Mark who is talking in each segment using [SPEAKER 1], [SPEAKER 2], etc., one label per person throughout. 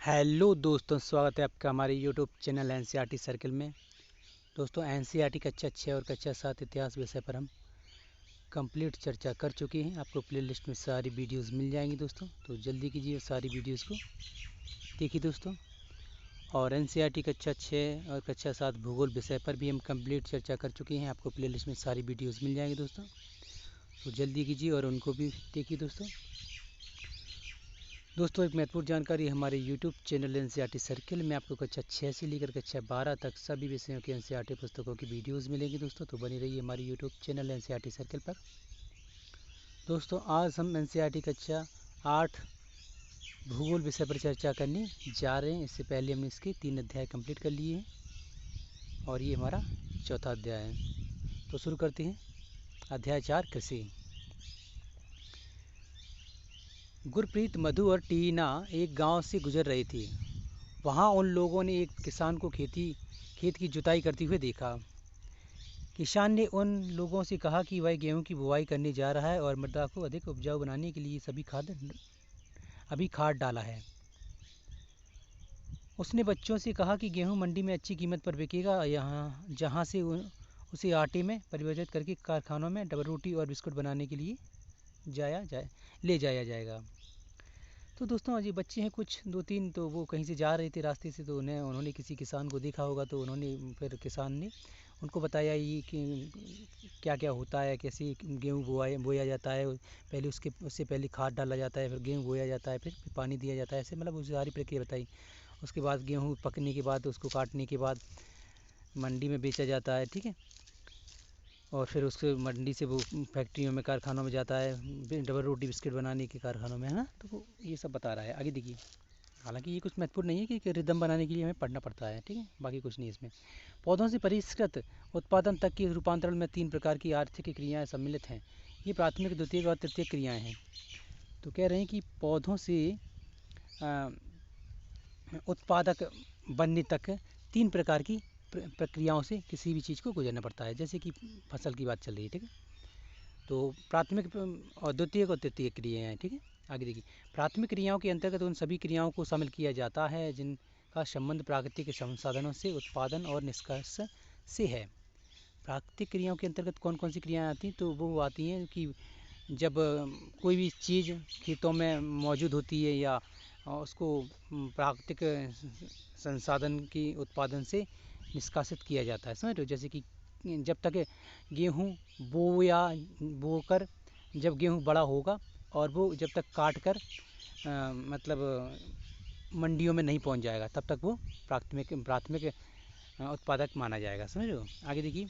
[SPEAKER 1] Hello दोस्तों, स्वागत है आपका हमारे यूट्यूब चैनल एनसीईआरटी सर्कल में। दोस्तों, एनसीईआरटी कक्षा 6 और कक्षा 7 इतिहास विषय पर हम कंप्लीट चर्चा कर चुके हैं। आपको प्लेलिस्ट में सारी वीडियोस मिल जाएंगी दोस्तों, तो जल्दी कीजिए सारी वीडियोस को देखिए दोस्तों। और एनसीईआरटी कक्षा 6 और कक्षा 7 भूगोल विषय पर भी हम कंप्लीट चर्चा कर चुके हैं। आपको प्लेलिस्ट में सारी वीडियोज़ मिल जाएंगी दोस्तों, तो जल्दी कीजिए और उनको भी देखिए दोस्तों। एक महत्वपूर्ण जानकारी हमारे YouTube चैनल एनसीईआरटी सर्किल में आपको कक्षा 6 से लेकर कक्षा 12 तक सभी विषयों की एनसीईआरटी पुस्तकों की वीडियोस मिलेंगी दोस्तों, तो बनी रहिए हमारे YouTube चैनल एनसीईआरटी सर्किल पर। दोस्तों, आज हम एनसीईआरटी कक्षा 8 भूगोल विषय पर चर्चा करने जा रहे हैं। इससे पहले हमने इसके 3 अध्याय कंप्लीट कर लिए हैं और ये हमारा चौथा अध्याय है। तो शुरू करते हैं। अध्याय 4, कृषि। गुरप्रीत, मधु और टीना एक गांव से गुजर रही थी। वहां उन लोगों ने एक किसान को खेत की जुताई करते हुए देखा। किसान ने उन लोगों से कहा कि वह गेहूं की बुवाई करने जा रहा है और मृदा को अधिक उपजाऊ बनाने के लिए अभी खाद डाला है। उसने बच्चों से कहा कि गेहूं मंडी में अच्छी कीमत पर बिकेगा, जहां से उसे आटे में परिवर्तित करके कारखानों में डबल रोटी और बिस्कुट बनाने के लिए ले जाया जाएगा। तो दोस्तों, आज ये बच्चे हैं कुछ 2-3, तो वो कहीं से जा रहे थे रास्ते से, तो उन्होंने किसी किसान को देखा होगा, तो फिर किसान ने उनको बताया ये कि क्या क्या होता है, कैसे गेहूँ बोया जाता है। पहले उससे पहले खाद डाला जाता है, फिर गेहूँ बोया जाता है, फिर पानी दिया जाता है, ऐसे मतलब उस सारी प्रक्रिया बताई। उसके बाद गेहूँ पकने के बाद उसको काटने के बाद मंडी में बेचा जाता है, ठीक है। और फिर उसके मंडी से वो फैक्ट्रियों में, कारखानों में जाता है, डबल रोटी बिस्किट बनाने के कारखानों में, है ना। तो वो ये सब बता रहा है। आगे देखिए। हालांकि ये कुछ महत्वपूर्ण नहीं है कि रिदम बनाने के लिए हमें पढ़ना पड़ता है, ठीक है, बाकी कुछ नहीं इसमें। पौधों से परिष्कृत उत्पादन तक के रूपांतरण में 3 प्रकार की आर्थिक क्रियाएं सम्मिलित हैं। ये प्राथमिक, द्वितीयक और तृतीयक क्रियाएं हैं। तो कह रहे हैं कि पौधों से उत्पादक बनने तक 3 प्रकार की प्रक्रियाओं से किसी भी चीज़ को गुजरना पड़ता है। जैसे कि फसल की बात चल रही है, ठीक है। तो प्राथमिक और द्वितीयक और तृतीयक क्रियाएं हैं, ठीक है। आगे देखिए। प्राथमिक क्रियाओं के अंतर्गत उन सभी क्रियाओं को शामिल किया जाता है जिनका संबंध प्राकृतिक संसाधनों से उत्पादन और निष्कर्ष से है। प्राकृतिक क्रियाओं के अंतर्गत कौन कौन सी क्रियाएं आती हैं? तो वो आती हैं कि जब कोई भी चीज़ खेतों में मौजूद होती है या उसको प्राकृतिक संसाधन की उत्पादन से निष्कासित किया जाता है, समझ रहे हो। जैसे कि जब तक गेहूँ बोकर जब गेहूँ बड़ा होगा और वो जब तक काट कर मतलब मंडियों में नहीं पहुंच जाएगा, तब तक वो प्राथमिक उत्पादक माना जाएगा, समझ रहे हो। आगे देखिए।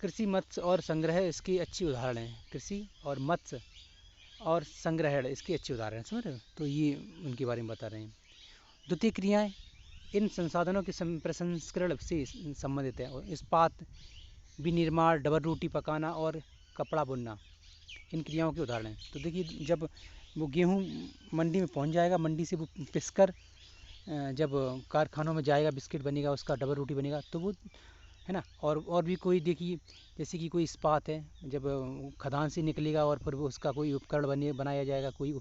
[SPEAKER 1] कृषि, मत्स्य और संग्रह इसके अच्छी उदाहरण हैं। कृषि और मत्स्य और संग्रहण इसके अच्छे उदाहरण हैं, समझ रहे हो। तो ये उनके बारे में बता रहे हैं। द्वितीय क्रियाएं इन संसाधनों के प्रसंस्करण से संबंधित है। और इस्पात, विनिर्माण, डबल रोटी पकाना और कपड़ा बुनना इन क्रियाओं के उदाहरण हैं। तो देखिए, जब वो गेहूँ मंडी में पहुंच जाएगा, मंडी से वो पिसकर जब कारखानों में जाएगा, बिस्किट बनेगा, उसका डबल रोटी बनेगा, तो वो, है ना। और भी कोई देखिए, जैसे कि कोई इस्पात है, जब खदान से निकलेगा और फिर वो उसका कोई उपकरण बनाया जाएगा, कोई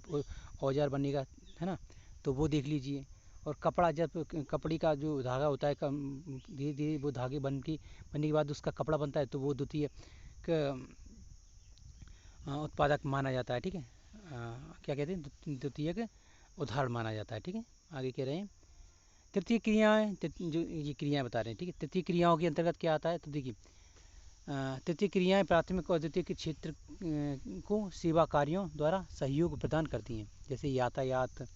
[SPEAKER 1] औजार बनेगा, है ना। तो वो देख लीजिए। और कपड़ा, जब कपड़े का जो धागा होता है, धीरे धीरे वो धागे बनने के बाद उसका कपड़ा बनता है, तो वो द्वितीय उत्पादक माना जाता है, ठीक है। क्या कहते हैं, द्वितीयक उदाहरण माना जाता है, ठीक है। आगे कह रहे हैं तृतीय क्रियाएं, जो ये क्रियाएं बता रहे हैं, ठीक है। तृतीय क्रियाओं के अंतर्गत क्या आता है? तो देखिए, तृतीय क्रियाएं प्राथमिक और द्वितीय के क्षेत्र को सेवा कार्यों द्वारा सहयोग प्रदान करती हैं। जैसे यातायात,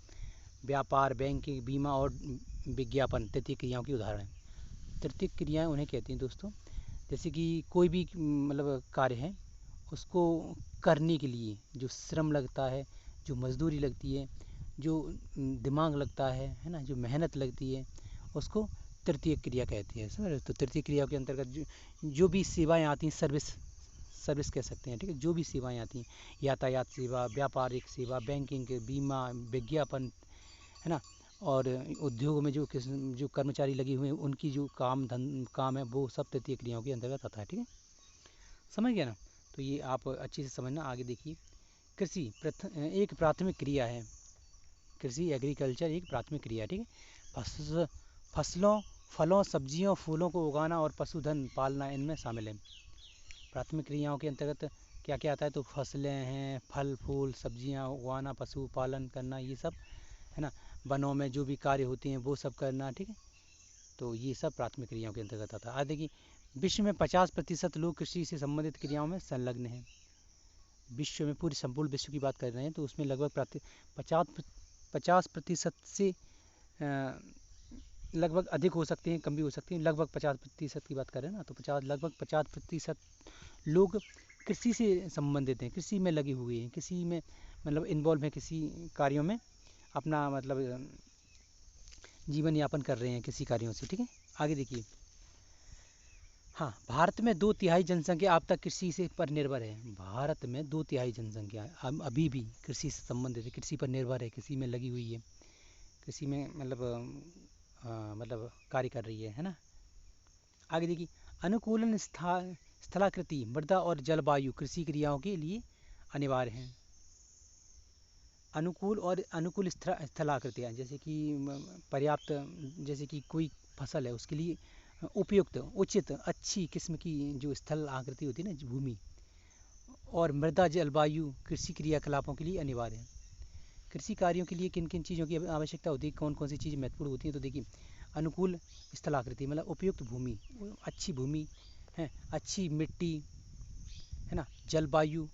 [SPEAKER 1] व्यापार, बैंकिंग, बीमा और विज्ञापन तृतीय क्रियाओं की उदाहरण हैं। तृतीय क्रियाएं उन्हें कहती हैं दोस्तों, जैसे कि कोई भी मतलब कार्य है, उसको करने के लिए जो श्रम लगता है, जो मजदूरी लगती है, जो दिमाग लगता है ना, जो मेहनत लगती है, उसको तृतीय क्रिया कहती है, समझ रहे हो। तो तृतीय क्रिया के अंतर्गत जो भी सेवाएं आती हैं, सर्विस कह सकते हैं, ठीक है। जो भी सेवाएं आती हैं, यातायात सेवा, व्यापारिक सेवा, बैंकिंग, बीमा, विज्ञापन, है ना। और उद्योग में जो कर्मचारी लगे हुए हैं, उनकी जो काम है, वो सब तृतीय क्रियाओं के अंतर्गत आता है, ठीक है। समझ गया ना। तो ये आप अच्छे से समझना। आगे देखिए। कृषि एक प्राथमिक क्रिया है। कृषि एग्रीकल्चर एक प्राथमिक क्रिया है, ठीक है। फसलों, फलों, सब्जियों, फूलों को उगाना और पशुधन पालना इनमें शामिल है। प्राथमिक क्रियाओं के अंतर्गत क्या क्या आता है, तो फसलें हैं, फल फूल सब्जियां उगाना, पशु पालन करना, ये सब है ना। वनों में जो भी कार्य होते हैं वो सब करना, ठीक है। तो ये सब प्राथमिक क्रियाओं के अंतर्गत आता है। आज देखिए, विश्व में 50% लोग कृषि से संबंधित क्रियाओं में संलग्न हैं। विश्व में, पूरी संपूर्ण विश्व की बात कर रहे हैं, तो उसमें लगभग 50% से लगभग अधिक हो सकते हैं, कम भी हो सकते हैं। लगभग 50% की बात कर रहे हैं ना, तो लगभग 50% लोग कृषि से संबंधित हैं, कृषि में लगे हुए हैं, कृषि में मतलब इन्वॉल्व हैं, किसी कार्यों में अपना मतलब जीवन यापन कर रहे हैं किसी कार्यों से, ठीक है। आगे देखिए, हाँ, भारत में 2/3 जनसंख्या अब तक कृषि से पर निर्भर है। भारत में 2/3 जनसंख्या अभी भी कृषि से संबंधित है, कृषि पर निर्भर है, कृषि में लगी हुई है, कृषि में मतलब कार्य कर रही है ना। आगे देखिए, अनुकूलन स्थलाकृति, मृदा और जलवायु कृषि क्रियाओं के लिए अनिवार्य हैं। अनुकूल स्थलाकृतियाँ, जैसे कि पर्याप्त, जैसे कि कोई फसल है उसके लिए उपयुक्त, उचित, अच्छी किस्म की जो स्थल आकृति होती है ना, भूमि, और मृदा जलवायु कृषि क्रियाकलापों के लिए अनिवार्य है। कृषि कार्यों के लिए किन किन चीज़ों की आवश्यकता होती है, कौन कौन सी चीज़ महत्वपूर्ण होती है, तो देखिए, अनुकूल स्थलाकृति मतलब उपयुक्त भूमि, अच्छी भूमि है, अच्छी मिट्टी है ना, जलवायु,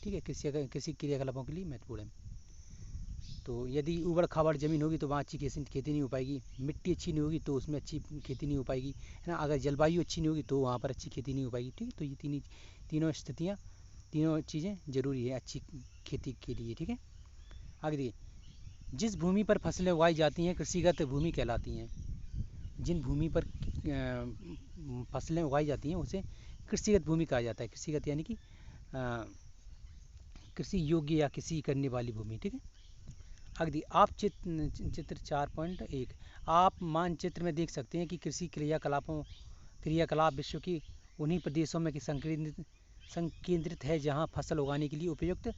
[SPEAKER 1] ठीक है, कृषि क्रियाकलापों के लिए महत्वपूर्ण है। तो यदि ऊबड़ खाबड़ ज़मीन होगी तो वहाँ अच्छी खेती नहीं हो पाएगी, मिट्टी अच्छी नहीं होगी तो उसमें अच्छी खेती नहीं हो पाएगी, है ना। अगर जलवायु अच्छी नहीं होगी तो वहाँ पर अच्छी खेती नहीं हो पाएगी, ठीक है। तो ये तीनों स्थितियाँ, तीनों चीज़ें ज़रूरी है अच्छी खेती के लिए, ठीक है। आगे देखिए, जिस भूमि पर फसलें उगाई जाती हैं कृषिगत भूमि कहलाती हैं। जिन भूमि पर फसलें उगाई जाती हैं उसे कृषिगत भूमि कहा जाता है। कृषिगत यानी कि कृषि योग्य या कृषि करने वाली भूमि, ठीक है। आगे आप चित्र 4.1 आप मानचित्र में देख सकते हैं कि कृषि क्रियाकलाप विश्व की उन्हीं प्रदेशों में संकेंद्रित है जहां फसल उगाने के लिए उपयुक्त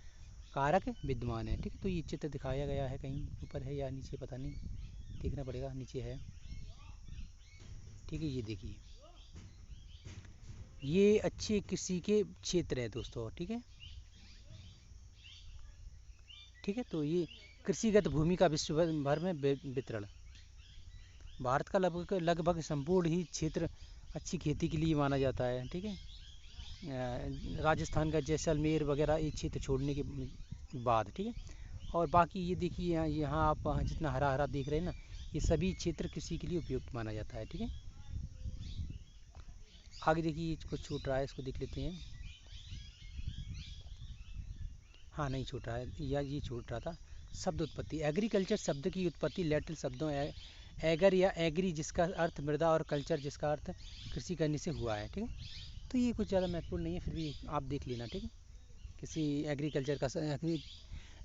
[SPEAKER 1] कारक विद्यमान है, ठीक है। तो ये चित्र दिखाया गया है, कहीं ऊपर है या नीचे पता नहीं, देखना पड़ेगा, नीचे है, ठीक है। ये देखिए, ये अच्छे कृषि के क्षेत्र है दोस्तों, ठीक है, ठीक है। तो ये कृषिगत भूमि का विश्व भर में वितरण। भारत का लगभग संपूर्ण ही क्षेत्र अच्छी खेती के लिए माना जाता है, ठीक है। राजस्थान का जैसलमेर वगैरह ये क्षेत्र छोड़ने के बाद, ठीक है। और बाकी ये देखिए, यहाँ आप जितना हरा हरा देख रहे हैं ना, ये सभी क्षेत्र कृषि के लिए उपयुक्त माना जाता है, ठीक है। आगे देखिए, कुछ छूट रहा है, इसको देख लेते हैं। हाँ, नहीं छूट रहा है, या ये छूट रहा था। शब्द उत्पत्ति, एग्रीकल्चर शब्द की उत्पत्ति लैटिन शब्दों एगर या एग्री जिसका अर्थ मृदा और कल्चर जिसका अर्थ कृषि करने से हुआ है, ठीक है। तो ये कुछ ज़्यादा महत्वपूर्ण नहीं है, फिर भी आप देख लेना, ठीक है। किसी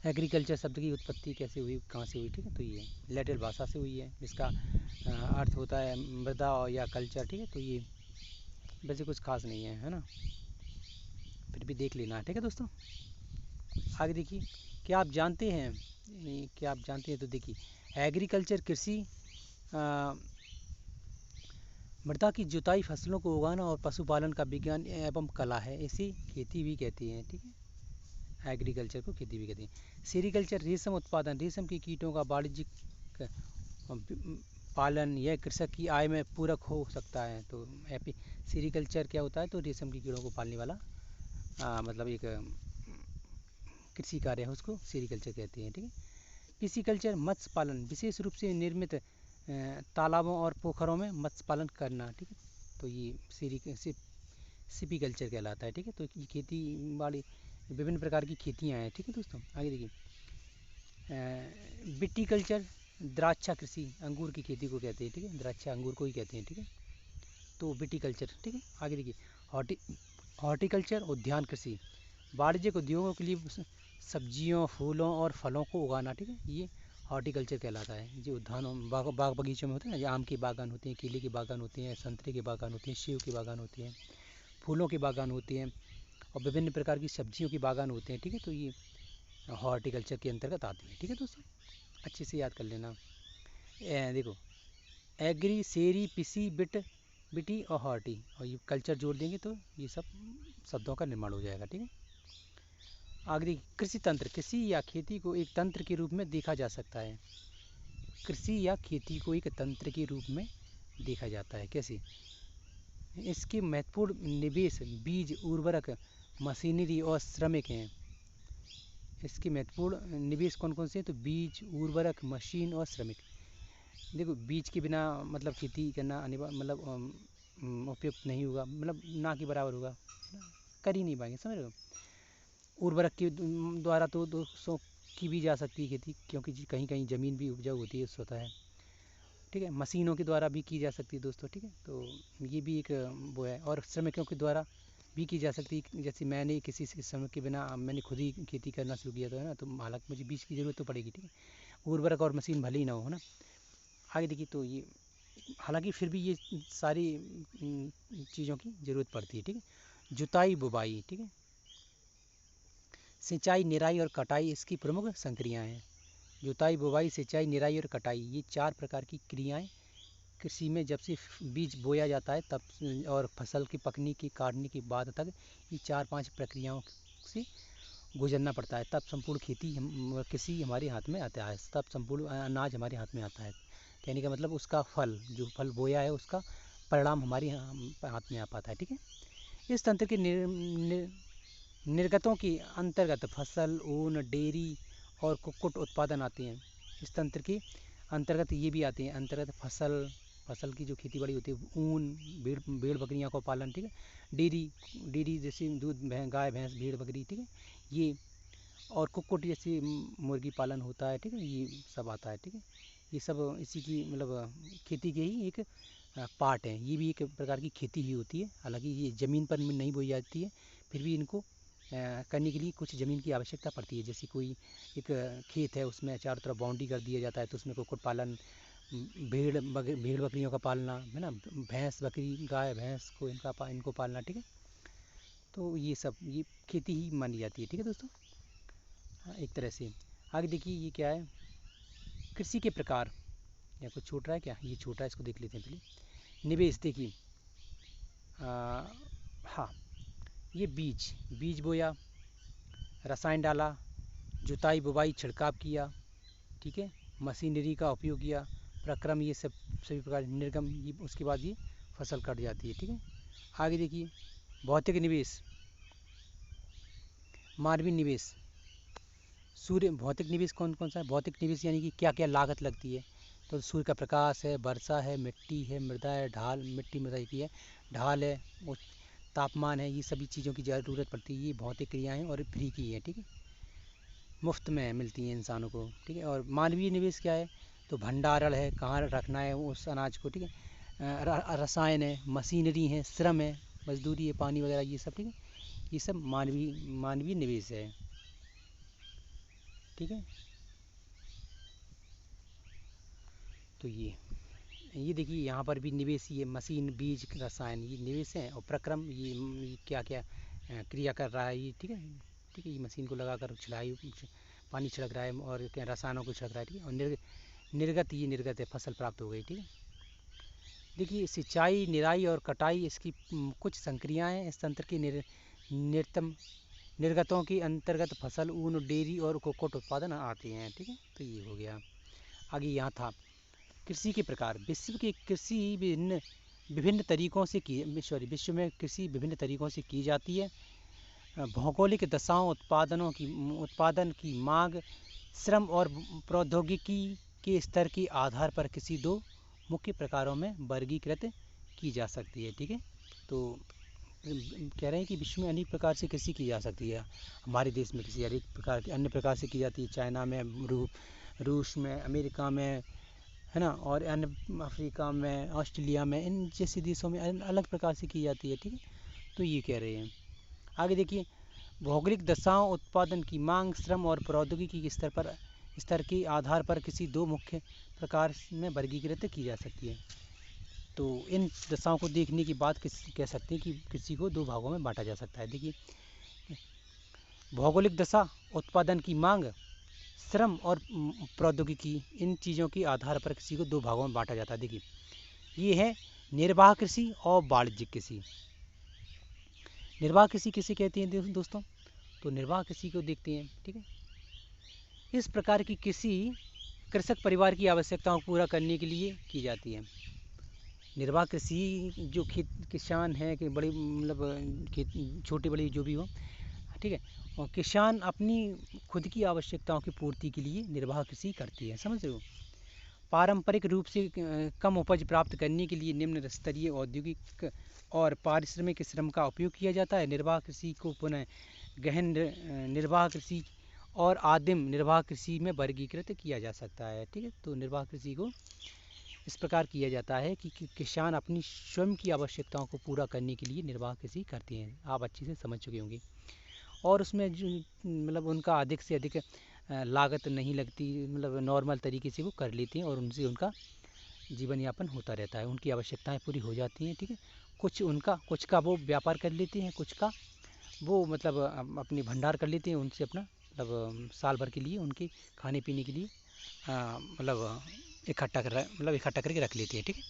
[SPEAKER 1] एग्रीकल्चर शब्द की उत्पत्ति कैसे हुई, कहाँ से हुई, ठीक है। तो ये लैटिन भाषा से हुई है, जिसका अर्थ होता है मृदा और या कल्चर, ठीक है। तो ये वैसे कुछ खास नहीं है ना, फिर भी देख लेना, ठीक है दोस्तों। आगे देखिए, क्या आप जानते हैं, तो देखिए, एग्रीकल्चर कृषि मृदा की जुताई, फसलों को उगाना और पशुपालन का विज्ञान एवं कला है। इसे खेती भी कहती हैं, ठीक है। एग्रीकल्चर को खेती भी कहती हैं। सेरीकल्चर रेशम उत्पादन, रेशम के कीटों का वाणिज्यिक पालन, यह कृषक की आय में पूरक हो सकता है। तो सेरीकल्चर क्या होता है, तो रेशम के कीड़ों को पालने वाला मतलब एक कृषि कार्य है, उसको सेरीकल्चर कहते हैं, ठीक है। पिसीकल्चर मत्स्य पालन, विशेष रूप से निर्मित तालाबों और पोखरों में मत्स्य पालन करना, ठीक है। तो ये सिपीकल्चर कहलाता है, ठीक है। तो ये खेती बाड़ी, विभिन्न प्रकार की खेतियाँ हैं, ठीक है दोस्तों। आगे देखिए, विटीकल्चर द्राक्षा कृषि, अंगूर की खेती को कहते हैं, ठीक है। द्राक्षा अंगूर को ही कहते हैं, ठीक है। तो विटीकल्चर, ठीक है। आगे देखिए, हॉर्टिकल्चर उद्यान कृषि, वाणिज्यिक उद्योगों के लिए सब्जियों, फूलों और फलों को उगाना, ठीक है। ये हॉर्टिकल्चर कहलाता है। जो उद्यानों बाग बगीचों में होते हैं ना, आम के बागान होते हैं, केले के बागान होते हैं, संतरे के बागान होते हैं, सेब के बागान होते हैं, फूलों के बागान होते हैं, और विभिन्न प्रकार की सब्जियों के बागान होते हैं, ठीक है। तो ये हॉर्टिकल्चर के अंतर्गत आती है, ठीक है दोस्तों। अच्छे से याद कर लेना। देखो, एग्री, सेरी, पिसी, बिटी और हॉर्टी, और ये कल्चर जोड़ देंगे तो ये सब शब्दों का निर्माण हो जाएगा। ठीक है, आगे देखिए, कृषि तंत्र, कृषि या खेती को एक तंत्र के रूप में देखा जा सकता है। कृषि या खेती को एक तंत्र के रूप में देखा जाता है। कैसे? इसके महत्वपूर्ण निवेश बीज, उर्वरक, मशीनरी और श्रमिक हैं। इसके महत्वपूर्ण निवेश कौन कौन से हैं? तो बीज, उर्वरक, मशीन और श्रमिक। देखो, बीज के बिना मतलब खेती करना मतलब उपयुक्त नहीं होगा, मतलब ना के बराबर होगा, कर ही नहीं पाएंगे, समझ रहे हो। उर्वरक के द्वारा तो 200 की भी जा सकती है खेती, क्योंकि कहीं कहीं ज़मीन भी उपजाऊ होती है, होता है। ठीक है, मशीनों के द्वारा भी की जा सकती है दोस्तों। ठीक है, तो ये भी एक वो है। और श्रमिकों के द्वारा भी की जा सकती है, जैसे मैंने किसी से श्रमिक के बिना मैंने खुद ही खेती करना शुरू किया था, है ना, तो हालांकि मुझे बीज की ज़रूरत तो पड़ेगी। ठीक है, उर्वरक और मशीन भले ही ना हो, है ना। आगे देखिए, तो ये हालांकि फिर भी ये सारी चीज़ों की ज़रूरत पड़ती है। ठीक है, जुताई, बुवाई, ठीक है, सिंचाई, निराई और कटाई इसकी प्रमुख संक्रियाएँ हैं। जुताई, बुवाई, सिंचाई, निराई और कटाई, ये 4 प्रकार की क्रियाएं कृषि में जब से बीज बोया जाता है तब और फसल की पकने की काटने के बाद तक ये 4-5 प्रक्रियाओं से गुजरना पड़ता है, तब संपूर्ण खेती कृषि हमारे हाथ में आता है, तब संपूर्ण अनाज हमारे हाथ में आता है। कहने का मतलब उसका फल, जो फल बोया है उसका परिणाम हमारे हाथ में आ पाता है। ठीक है, इस तंत्र के निर्गतों के अंतर्गत फसल, ऊन, डेयरी और कुक्कुट उत्पादन आते हैं। इस तंत्र के अंतर्गत ये भी आते हैं, अंतर्गत फसल की जो खेती बाड़ी होती है, ऊन, भेड़ बकरियाँ को पालन, ठीक है, डेयरी जैसे दूध, गाय भैंस, भेड़ बकरी, ठीक है, ये, और कुक्कुट जैसे मुर्गी पालन होता है। ठीक है, ये सब आता है। ठीक है, ये सब इसी की मतलब खेती के ही एक पार्ट है। ये भी एक प्रकार की खेती ही होती है, हालांकि ये ज़मीन पर नहीं बोई जाती है, फिर भी इनको करने के लिए कुछ ज़मीन की आवश्यकता पड़ती है। जैसे कोई एक खेत है, उसमें चारों तरफ बाउंड्री कर दिया जाता है, तो उसमें कुक्कुट पालन, भेड़ बकरियों का पालना, है ना, भैंस बकरी, गाय भैंस को इनको पालना। ठीक है, तो ये सब ये खेती ही मानी जाती है। ठीक है दोस्तों, हाँ, एक तरह से। आगे देखिए, ये क्या है, कृषि के प्रकार, या कुछ छूट रहा है क्या? ये छूट रहा है, इसको देख लेते हैं पहले। निवेश देखिए, हाँ, ये बीज बोया, रसायन डाला, जुताई बुवाई छिड़काव किया, ठीक है, मशीनरी का उपयोग किया, प्रक्रम, ये सब सभी प्रकार, निर्गम, ये उसके बाद ये फसल कट जाती है। ठीक है, आगे देखिए, भौतिक निवेश, मानवीय निवेश, सूर्य, भौतिक निवेश कौन कौन सा है? भौतिक निवेश यानी कि क्या क्या लागत लगती है, तो सूर्य का प्रकाश है, वर्षा है, मिट्टी है, मृदा है, ढाल, मिट्टी मृदा की है, ढाल है, तापमान है, ये सभी चीज़ों की ज़रूरत पड़ती है। ये भौतिक क्रियाएँ और फ्री की है। ठीक है, मुफ्त में मिलती हैं इंसानों को। ठीक है, और मानवीय निवेश क्या है? तो भंडारण है, कहाँ रखना है उस अनाज को। ठीक है, रसायन है, मशीनरी है, श्रम है, मजदूरी है, पानी वगैरह, ये सब। ठीक है, ये सब मानवीय निवेश है। ठीक है, तो ये देखिए, यहाँ पर भी निवेश, ये मशीन, बीज, रसायन, ये निवेश हैं, और प्रक्रम, ये क्या क्या क्रिया कर रहा है ये। ठीक है, ठीक है, ये मशीन को लगाकर पानी छिड़क रहा है, और क्या रसायनों को छिड़क रहा है। ठीक है, और निर्गत है, फसल प्राप्त हो गई। ठीक है, देखिए, सिंचाई, निराई और कटाई इसकी कुछ संक्रियाएँ हैं। इस तंत्र की निर्गतों के अंतर्गत फसल, ऊन, डेयरी और कुक्कुट उत्पादन आते हैं। ठीक है, तो ये हो गया। आगे यहाँ था कृषि के प्रकार। विश्व में कृषि विभिन्न तरीकों से की जाती है। भौगोलिक दशाओं, उत्पादन की मांग, श्रम और प्रौद्योगिकी के स्तर के आधार पर किसी 2 मुख्य प्रकारों में वर्गीकृत की जा सकती है। ठीक है, तो कह रहे हैं कि विश्व में अनेक प्रकार से कृषि की जा सकती है। हमारे देश में कृषि अनेक प्रकार की अन्य प्रकार से की जाती है, चाइना में, रूस में, अमेरिका में, है ना, और अन्य अफ्रीका में, ऑस्ट्रेलिया में, इन जैसे देशों में अलग प्रकार से की जाती है। ठीक है, तो ये कह रहे हैं। आगे देखिए, भौगोलिक दशाओं, उत्पादन की मांग, श्रम और प्रौद्योगिकी के स्तर के आधार पर किसी 2 मुख्य प्रकार में वर्गीकृत की जा सकती है। तो इन दशाओं को देखने के बाद कह सकते हैं कि कृषि को 2 भागों में बांटा जा सकता है। देखिए, भौगोलिक दशा, उत्पादन की मांग, श्रम और प्रौद्योगिकी, इन चीज़ों के आधार पर कृषि को 2 भागों में बांटा जाता है। देखिए, ये है निर्वाह कृषि और वाणिज्यिक कृषि। निर्वाह कृषि किसे कहते हैं दोस्तों? तो निर्वाह कृषि को देखते हैं, ठीक है। इस प्रकार की कृषि कृषक परिवार की आवश्यकताओं को पूरा करने के लिए की जाती है। निर्वाह कृषि जो किसान है कि बड़ी मतलब छोटी बड़ी जो भी हो, ठीक है, और किसान अपनी खुद की आवश्यकताओं की पूर्ति के लिए निर्वाह कृषि करती है, समझ रहे हो। पारंपरिक रूप से कम उपज प्राप्त करने के लिए निम्न स्तरीय औद्योगिक और पारिश्रमिक श्रम का उपयोग किया जाता है। निर्वाह कृषि को पुनः गहन निर्वाह कृषि और आदिम निर्वाह कृषि में वर्गीकृत किया जा सकता है, ठीक है। तो निर्वाह कृषि को इस प्रकार किया जाता है कि किसान अपनी स्वयं की आवश्यकताओं को पूरा करने के लिए निर्वाह कृषि करते हैं। आप अच्छे से समझ चुके होंगे। और उसमें जो मतलब उनका अधिक से अधिक लागत नहीं लगती, मतलब नॉर्मल तरीके से वो कर लेते हैं और उनसे उनका जीवन यापन होता रहता है, उनकी आवश्यकताएं पूरी हो जाती हैं, ठीक है। कुछ का वो व्यापार कर लेते हैं, कुछ का वो मतलब अपनी भंडार कर लेते हैं, उनसे अपना मतलब साल भर के लिए उनके खाने पीने के लिए मतलब इकट्ठा करके रख लेते हैं, ठीक है।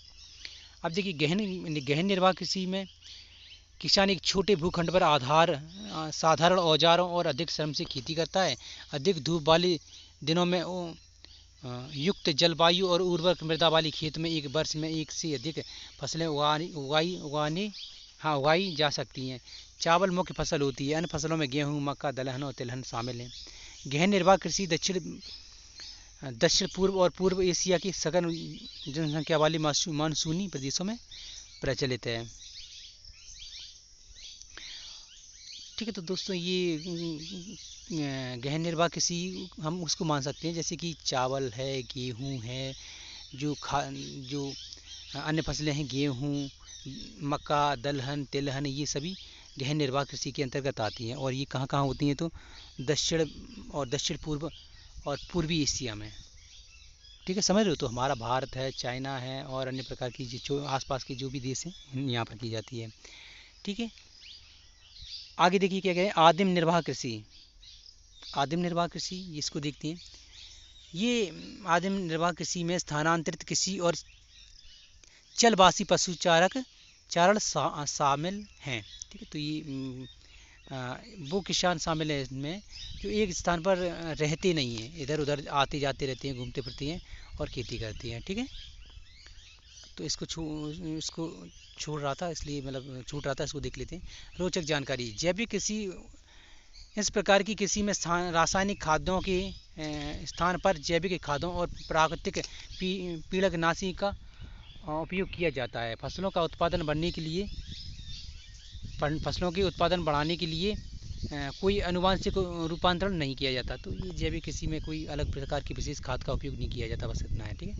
[SPEAKER 1] अब देखिए, गहन निर्वाह कृषि में किसान एक छोटे भूखंड पर साधारण औजारों और अधिक श्रम से खेती करता है। अधिक धूप वाले दिनों में युक्त जलवायु और उर्वरक मृदा वाली खेत में एक वर्ष में एक से अधिक फसलें उगाई जा सकती हैं। चावल मुख्य फसल होती है, अन्य फसलों में गेहूँ, मक्का, दलहन और तिलहन शामिल हैं। गहन निर्वाह कृषि दक्षिण पूर्व और पूर्व एशिया की सघन जनसंख्या वाली मानसूनी प्रदेशों में प्रचलित है, ठीक है। तो दोस्तों, ये गहन निर्वाह कृषि हम उसको मान सकते हैं जैसे कि चावल है, गेहूँ है, जो अन्य फसलें हैं, गेहूँ, मक्का, दलहन, तिलहन, ये सभी गहन निर्वाह कृषि के अंतर्गत आती हैं। और ये कहाँ कहाँ होती हैं? तो दक्षिण पूर्व और पूर्वी एशिया में, ठीक है, समझ रहे हो। तो हमारा भारत है, चाइना है और अन्य प्रकार की जो आसपास के जो भी देश हैं यहाँ पर की जाती है, ठीक है। आगे देखिए क्या कहें, आदिम निर्वाह कृषि। आदिम निर्वाह कृषि इसको देखते हैं। ये आदिम निर्वाह कृषि में स्थानांतरित कृषि और चलवासी चारण शामिल हैं, ठीक है। तो ये वो किसान शामिल है इसमें जो एक स्थान पर रहते नहीं हैं, इधर उधर आते जाते रहते हैं, घूमते फिरते हैं और खेती करते हैं, ठीक है। तो इसको छोड़ रहा था, इसलिए मतलब छूट रहा था, इसको देख लेते हैं। रोचक जानकारी, जैविक कृषि इस प्रकार की कृषि में रासायनिक खादों के स्थान पर जैविक खादों और प्राकृतिक पीड़कनाशी का उपयोग किया जाता है। फसलों के उत्पादन बढ़ाने के लिए कोई आनुवंशिक रूपांतरण नहीं किया जाता। तो ये जैविक कृषि में कोई अलग प्रकार की विशेष खाद का उपयोग नहीं किया जाता, बस इतना है, ठीक है।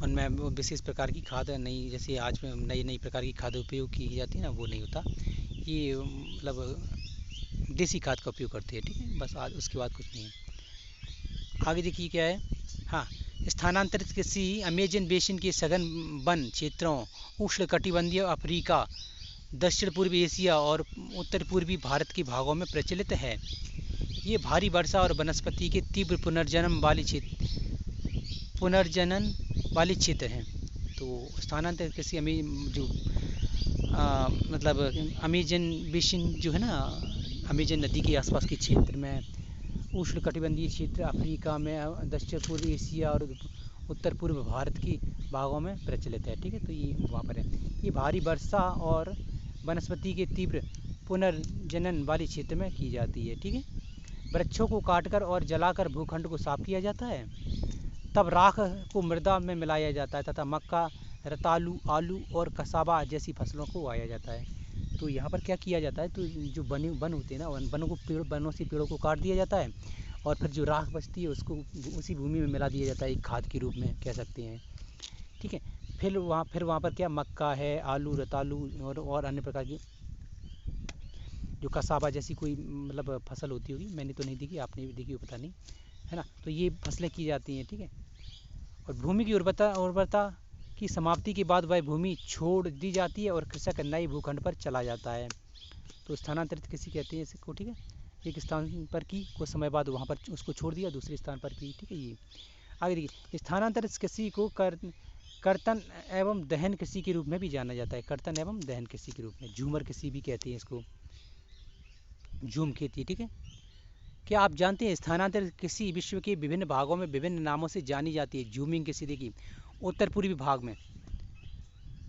[SPEAKER 1] उनमें विशेष प्रकार की खाद नहीं, जैसे आज में नई प्रकार की खाद उपयोग की जाती है ना, वो नहीं होता। ये मतलब देसी खाद का उपयोग करते हैं, ठीक है, बस आज उसके बाद कुछ नहीं है। आगे देखिए क्या है, हाँ, स्थानांतरित कृषि अमेजन बेसिन के सघन वन क्षेत्रों, उष्णकटिबंधीय अफ्रीका, दक्षिण पूर्वी एशिया और उत्तर पूर्वी भारत के भागों में प्रचलित है। ये भारी वर्षा और वनस्पति के तीव्र पुनर्जनन वाले क्षेत्र हैं। तो स्थानांतरित कृषि जो मतलब अमेजन बेसिन जो है ना, अमेजन नदी के आसपास के क्षेत्र में, उष्णकटिबंधीय क्षेत्र अफ्रीका में, दक्षिण पूर्व एशिया और उत्तर पूर्व भारत के भागों में प्रचलित है, ठीक है। तो ये वहाँ पर है। ये भारी वर्षा और वनस्पति के तीव्र पुनर्जनन वाले क्षेत्र में की जाती है, ठीक है। वृक्षों को काटकर और जलाकर भूखंड को साफ किया जाता है, तब राख को मृदा में मिलाया जाता है तथा मक्का, रतालू, आलू और कसावा जैसी फसलों को उगाया जाता है। तो यहाँ पर क्या किया जाता है, तो जो वन होते हैं ना, वनों से पेड़ों को काट दिया जाता है और फिर जो राख बचती है उसको उसी भूमि में मिला दिया जाता है, एक खाद के रूप में कह सकते हैं, ठीक है। फिर वहाँ पर क्या मक्का है, आलू, रतालू और अन्य प्रकार की जो कसावा जैसी कोई मतलब फसल होती होगी, मैंने तो नहीं देखी, आपने भी देखी हो पता नहीं, है ना। तो ये फसलें की जाती हैं, ठीक है। और भूमि की उर्वरता की समाप्ति के बाद वह भूमि छोड़ दी जाती है और कृषक नए भूखंड पर चला जाता है। तो स्थानांतरित कृषि कहते हैं इसको, ठीक है। एक स्थान पर की, कुछ समय बाद वहाँ पर उसको छोड़ दिया, दूसरे स्थान पर की, ठीक है। ये आगे देखिए, स्थानांतरित कृषि को कर्तन एवं दहन कृषि के रूप में भी जाना जाता है। कर्तन एवं दहन कृषि के रूप में, झूमर कृषि भी कहते हैं इसको, झूम खेती, ठीक है। क्या आप जानते हैं स्थानांतरित कृषि विश्व के विभिन्न भागों में विभिन्न नामों से जानी जाती है। झूमिंग कृषि देखिए उत्तर पूर्वी भाग में,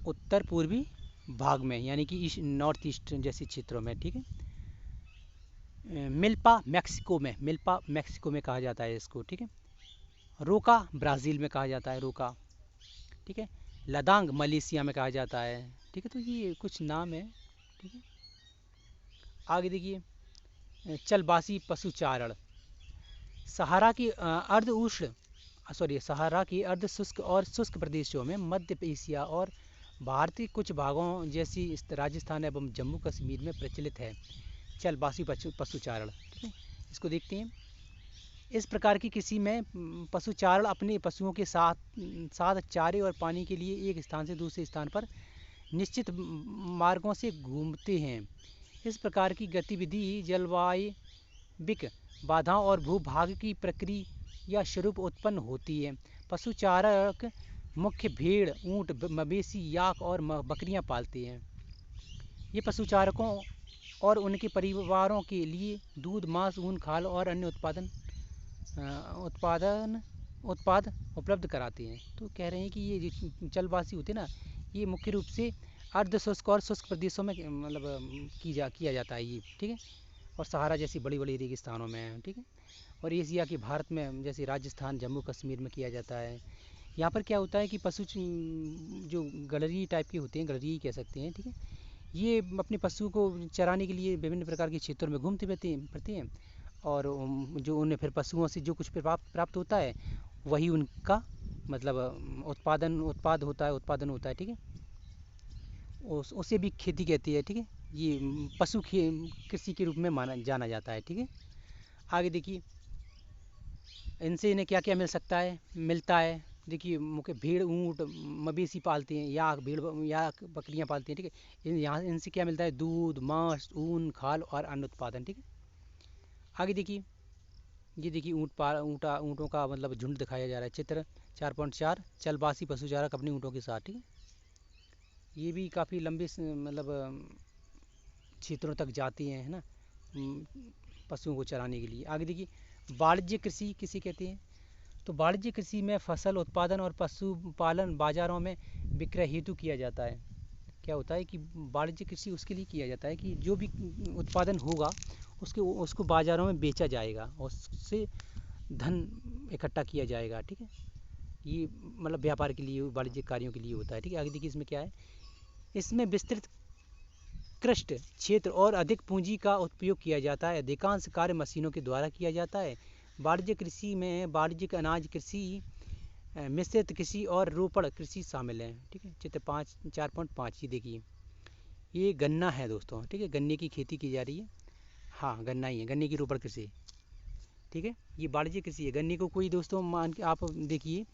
[SPEAKER 1] उत्तर पूर्वी भाग में यानी कि ईस्ट नॉर्थ ईस्ट जैसे क्षेत्रों में, ठीक है। मिल्पा मैक्सिको में, मिल्पा मैक्सिको में कहा जाता है इसको, ठीक है। रोका ब्राज़ील में कहा जाता है, रोका, ठीक है। लदांग मलेशिया में कहा जाता है, ठीक है। तो ये कुछ नाम है, ठीक है। आगे देखिए, चलबासी पशुचारण, सहारा की अर्ध उष्ण सहारा की अर्ध शुष्क और शुष्क प्रदेशों में, मध्य एशिया और भारतीय कुछ भागों जैसी राजस्थान एवं जम्मू कश्मीर में प्रचलित है चलबासी पशुचारण, ठीक है। इसको देखते हैं। इस प्रकार की कृषि में पशुचारण अपने पशुओं के साथ चारे और पानी के लिए एक स्थान से दूसरे स्थान पर निश्चित मार्गों से घूमते हैं। इस प्रकार की गतिविधि जलवायविक बाधाओं और भूभाग की प्रक्रिया स्वरूप उत्पन्न होती है। पशुचारक मुख्य भेड़, ऊंट, मवेशी, याक और बकरियां पालते हैं। ये पशुचारकों और उनके परिवारों के लिए दूध, मांस, ऊन, खाल और अन्य उत्पाद उपलब्ध कराते हैं। तो कह रहे हैं कि ये चलबासी होते हैं ना, ये मुख्य रूप से अर्ध शुष्क और शुष्क प्रदेशों में मतलब किया जाता है ये, ठीक है। और सहारा जैसी बड़ी बड़ी रेगिस्तानों में, ठीक है। और एशिया के भारत में जैसे राजस्थान, जम्मू कश्मीर में किया जाता है। यहाँ पर क्या होता है कि पशु जो गडरी टाइप के होते हैं, गडरी कह सकते हैं, ठीक है। ये अपने पशु को चराने के लिए विभिन्न प्रकार के क्षेत्रों में घूमते फिरते हैं और जो उन्हें फिर पशुओं से जो कुछ प्राप्त होता है वही उनका मतलब उत्पादन होता है, ठीक है। उसे भी खेती कहती है, ठीक है। ये पशु कृषि के रूप में जाना जाता है, ठीक है। आगे देखिए, इनसे इन्हें क्या क्या मिलता है। देखिए मुख्य भेड़, ऊँट, मवेशी पालते हैं, याक बकरियां पालते हैं, ठीक है। यहाँ इनसे क्या मिलता है, दूध, मांस, ऊन, खाल और अन्य उत्पादन, ठीक है। आगे देखिए, ये देखिए ऊँटों का मतलब झुंड दिखाया जा रहा है। चित्र 4.4, चलबासी पशुचारक अपने ऊँटों के साथ, ठीक है। ये भी काफ़ी लंबे मतलब क्षेत्रों तक जाती हैं, है ना, पशुओं को चराने के लिए। आगे देखिए, वाणिज्य कृषि किसे कहते हैं। तो वाणिज्य कृषि में फसल उत्पादन और पशुपालन बाजारों में विक्रय हेतु किया जाता है। क्या होता है कि वाणिज्य कृषि उसके लिए किया जाता है कि जो भी उत्पादन होगा उसको बाज़ारों में बेचा जाएगा और उससे धन इकट्ठा किया जाएगा, ठीक है। ये मतलब व्यापार के लिए, वाणिज्यिक कार्यों के लिए होता है, ठीक है। आगे देखिए, इसमें क्या है, इसमें विस्तृत कृष्ट क्षेत्र और अधिक पूंजी का उपयोग किया जाता है। अधिकांश कार्य मशीनों के द्वारा किया जाता है। वाणिज्य कृषि में वाणिज्यिक अनाज कृषि, मिश्रित कृषि और रोपण कृषि शामिल है, ठीक है। चित्र 4.5 ये देखिए, ये गन्ना है दोस्तों, ठीक है। गन्ने की खेती की जा रही है, हाँ गन्ना ही है, गन्ने की रोपण कृषि, ठीक है। ये वाणिज्यिक कृषि है। गन्ने को कोई दोस्तों मान के आप देखिए,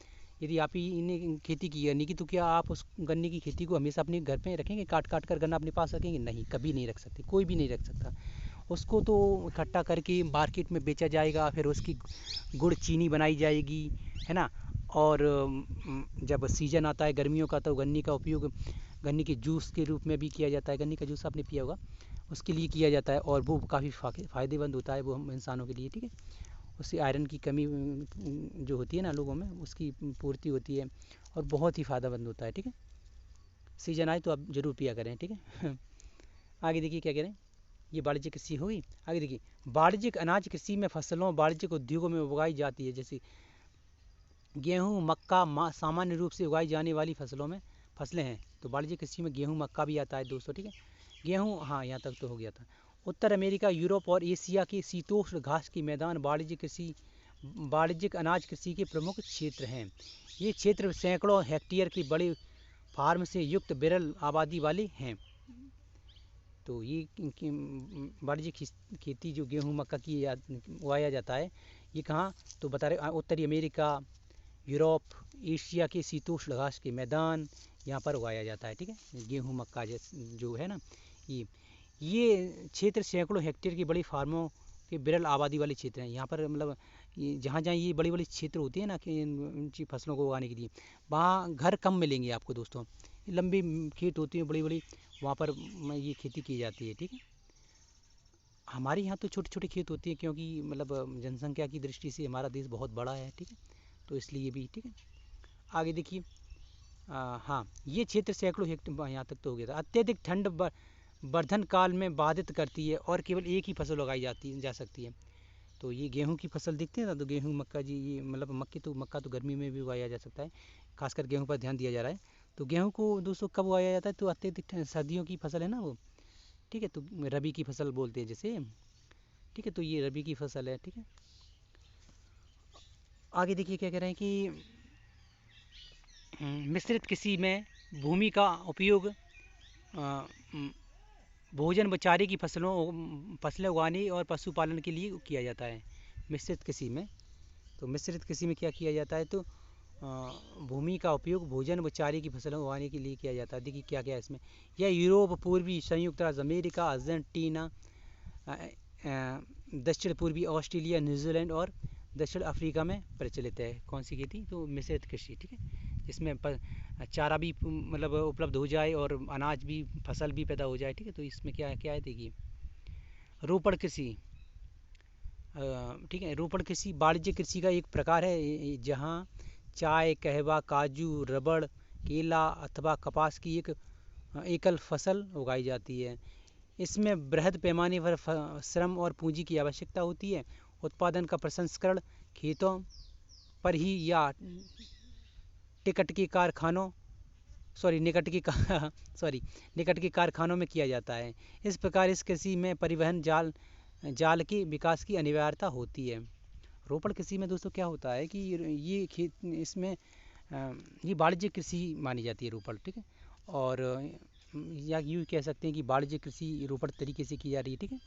[SPEAKER 1] यदि आप ही इन्हें खेती की गन्ने की, तो क्या आप उस गन्ने की खेती को हमेशा अपने घर पे रखेंगे, काट काट कर गन्ना अपने पास रखेंगे? नहीं, कभी नहीं रख सकते, कोई भी नहीं रख सकता। उसको तो इकट्ठा करके मार्केट में बेचा जाएगा, फिर उसकी गुड़ चीनी बनाई जाएगी, है ना। और जब सीजन आता है गर्मियों का तो गन्ने का उपयोग गन्ने के जूस के रूप में भी किया जाता है। गन्ने का जूस आपने पिया होगा, उसके लिए किया जाता है और वो काफ़ी फ़ायदेमंद होता है वो हम इंसानों के लिए, ठीक है। उससे आयरन की कमी जो होती है ना लोगों में, उसकी पूर्ति होती है और बहुत ही फ़ायदेमंद होता है, ठीक है। सीजन आए तो आप ज़रूर पिया करें, ठीक है। आगे देखिए क्या कह रहे हैं, ये वाणिज्यिक कृषि होगी। आगे देखिए, वाणिज्यिक अनाज कृषि में फसलों वाणिज्यिक उद्योगों में उगाई जाती है, जैसे गेहूँ, मक्का सामान्य रूप से उगाई जाने वाली फसलें हैं। तो वाणिज्यिक कृषि में गेहूँ, मक्का भी आता है दोस्तों, ठीक है। गेहूँ, हाँ यहाँ तक तो हो गया था। उत्तर अमेरिका, यूरोप और एशिया के शीतोष्ण घास के मैदान वाणिज्यिक अनाज कृषि के प्रमुख क्षेत्र हैं। ये क्षेत्र सैकड़ों हेक्टेयर के बड़े फार्म से युक्त विरल आबादी वाले हैं। तो ये वाणिज्यिक खेती जो गेहूँ, मक्का की उगाया जाता है, ये कहाँ, तो बता रहे उत्तरी अमेरिका, यूरोप, एशिया के शीतोष्ण घास के मैदान, यहाँ पर उगाया जाता है, ठीक है। गेहूँ, मक्का जो है ना, ये क्षेत्र सैकड़ों हेक्टेयर की बड़ी फार्मों के विरल आबादी वाले क्षेत्र हैं। यहाँ पर मतलब ये जहाँ जहाँ ये बड़ी बड़ी क्षेत्र होते हैं ना कि इन फसलों को उगाने के लिए, वहाँ घर कम मिलेंगे आपको दोस्तों। लंबी खेत होती हैं बड़ी बड़ी, वहाँ पर ये खेती की जाती है। ठीक है, हमारे यहाँ तो छोटे छोटे खेत होते हैं, क्योंकि मतलब जनसंख्या की दृष्टि से हमारा देश बहुत बड़ा है। ठीक है, तो इसलिए भी। ठीक है, आगे देखिए। हाँ, ये क्षेत्र सैकड़ों हेक्टेयर, यहाँ तक तो हो गया था। अत्यधिक ठंड वर्धन काल में बाधित करती है और केवल एक ही फसल उगाई जा सकती है। तो ये गेहूं की फसल दिखते हैं ना, तो गेहूं मक्का जी, ये मतलब मक्का तो गर्मी में भी उगाया जा सकता है, खासकर गेहूं पर ध्यान दिया जा रहा है। तो गेहूं को दोस्तों कब उगाया जाता है? तो अत्यधिक सर्दियों की फसल है ना वो। ठीक है, तो रबी की फसल बोलते हैं जैसे। ठीक है, तो ये रबी की फसल है। ठीक है, आगे देखिए क्या कह रहे हैं कि मिश्रित कृषि में भूमि का उपयोग भोजन व चारे की फसलें उगाने और पशुपालन के लिए किया जाता है मिश्रित कृषि में। तो मिश्रित कृषि में क्या किया जाता है? तो भूमि का उपयोग भोजन व चारे की फसलें उगाने के लिए किया जाता है। देखिए क्या क्या है इसमें। यह यूरोप, पूर्वी संयुक्त राज्य अमेरिका, अर्जेंटीना, दक्षिण पूर्वी ऑस्ट्रेलिया, न्यूजीलैंड और दक्षिण अफ्रीका में प्रचलित है। कौन सी खेती? तो मिश्रित कृषि। ठीक है, जिसमें चारा भी मतलब उपलब्ध हो जाए और अनाज भी, फसल भी पैदा हो जाए। ठीक है, तो इसमें क्या क्या है देखिए। रोपण कृषि। ठीक है, रोपण कृषि वाणिज्य कृषि का एक प्रकार है, जहाँ चाय, कहवा, काजू, रबड़, केला अथवा कपास की एक एकल फसल उगाई जाती है। इसमें बृहद पैमाने पर श्रम और पूंजी की आवश्यकता होती है। उत्पादन का प्रसंस्करण खेतों पर ही या निकट के कारखानों में किया जाता है। इस प्रकार इस कृषि में परिवहन जाल के विकास की अनिवार्यता होती है। रोपण कृषि में दोस्तों क्या होता है कि ये खेत, इसमें ये वाणिज्य कृषि मानी जाती है रोपण। ठीक है, और या यूँ कह सकते हैं कि वाणिज्य कृषि रोपण तरीके से की जा रही है। ठीक है,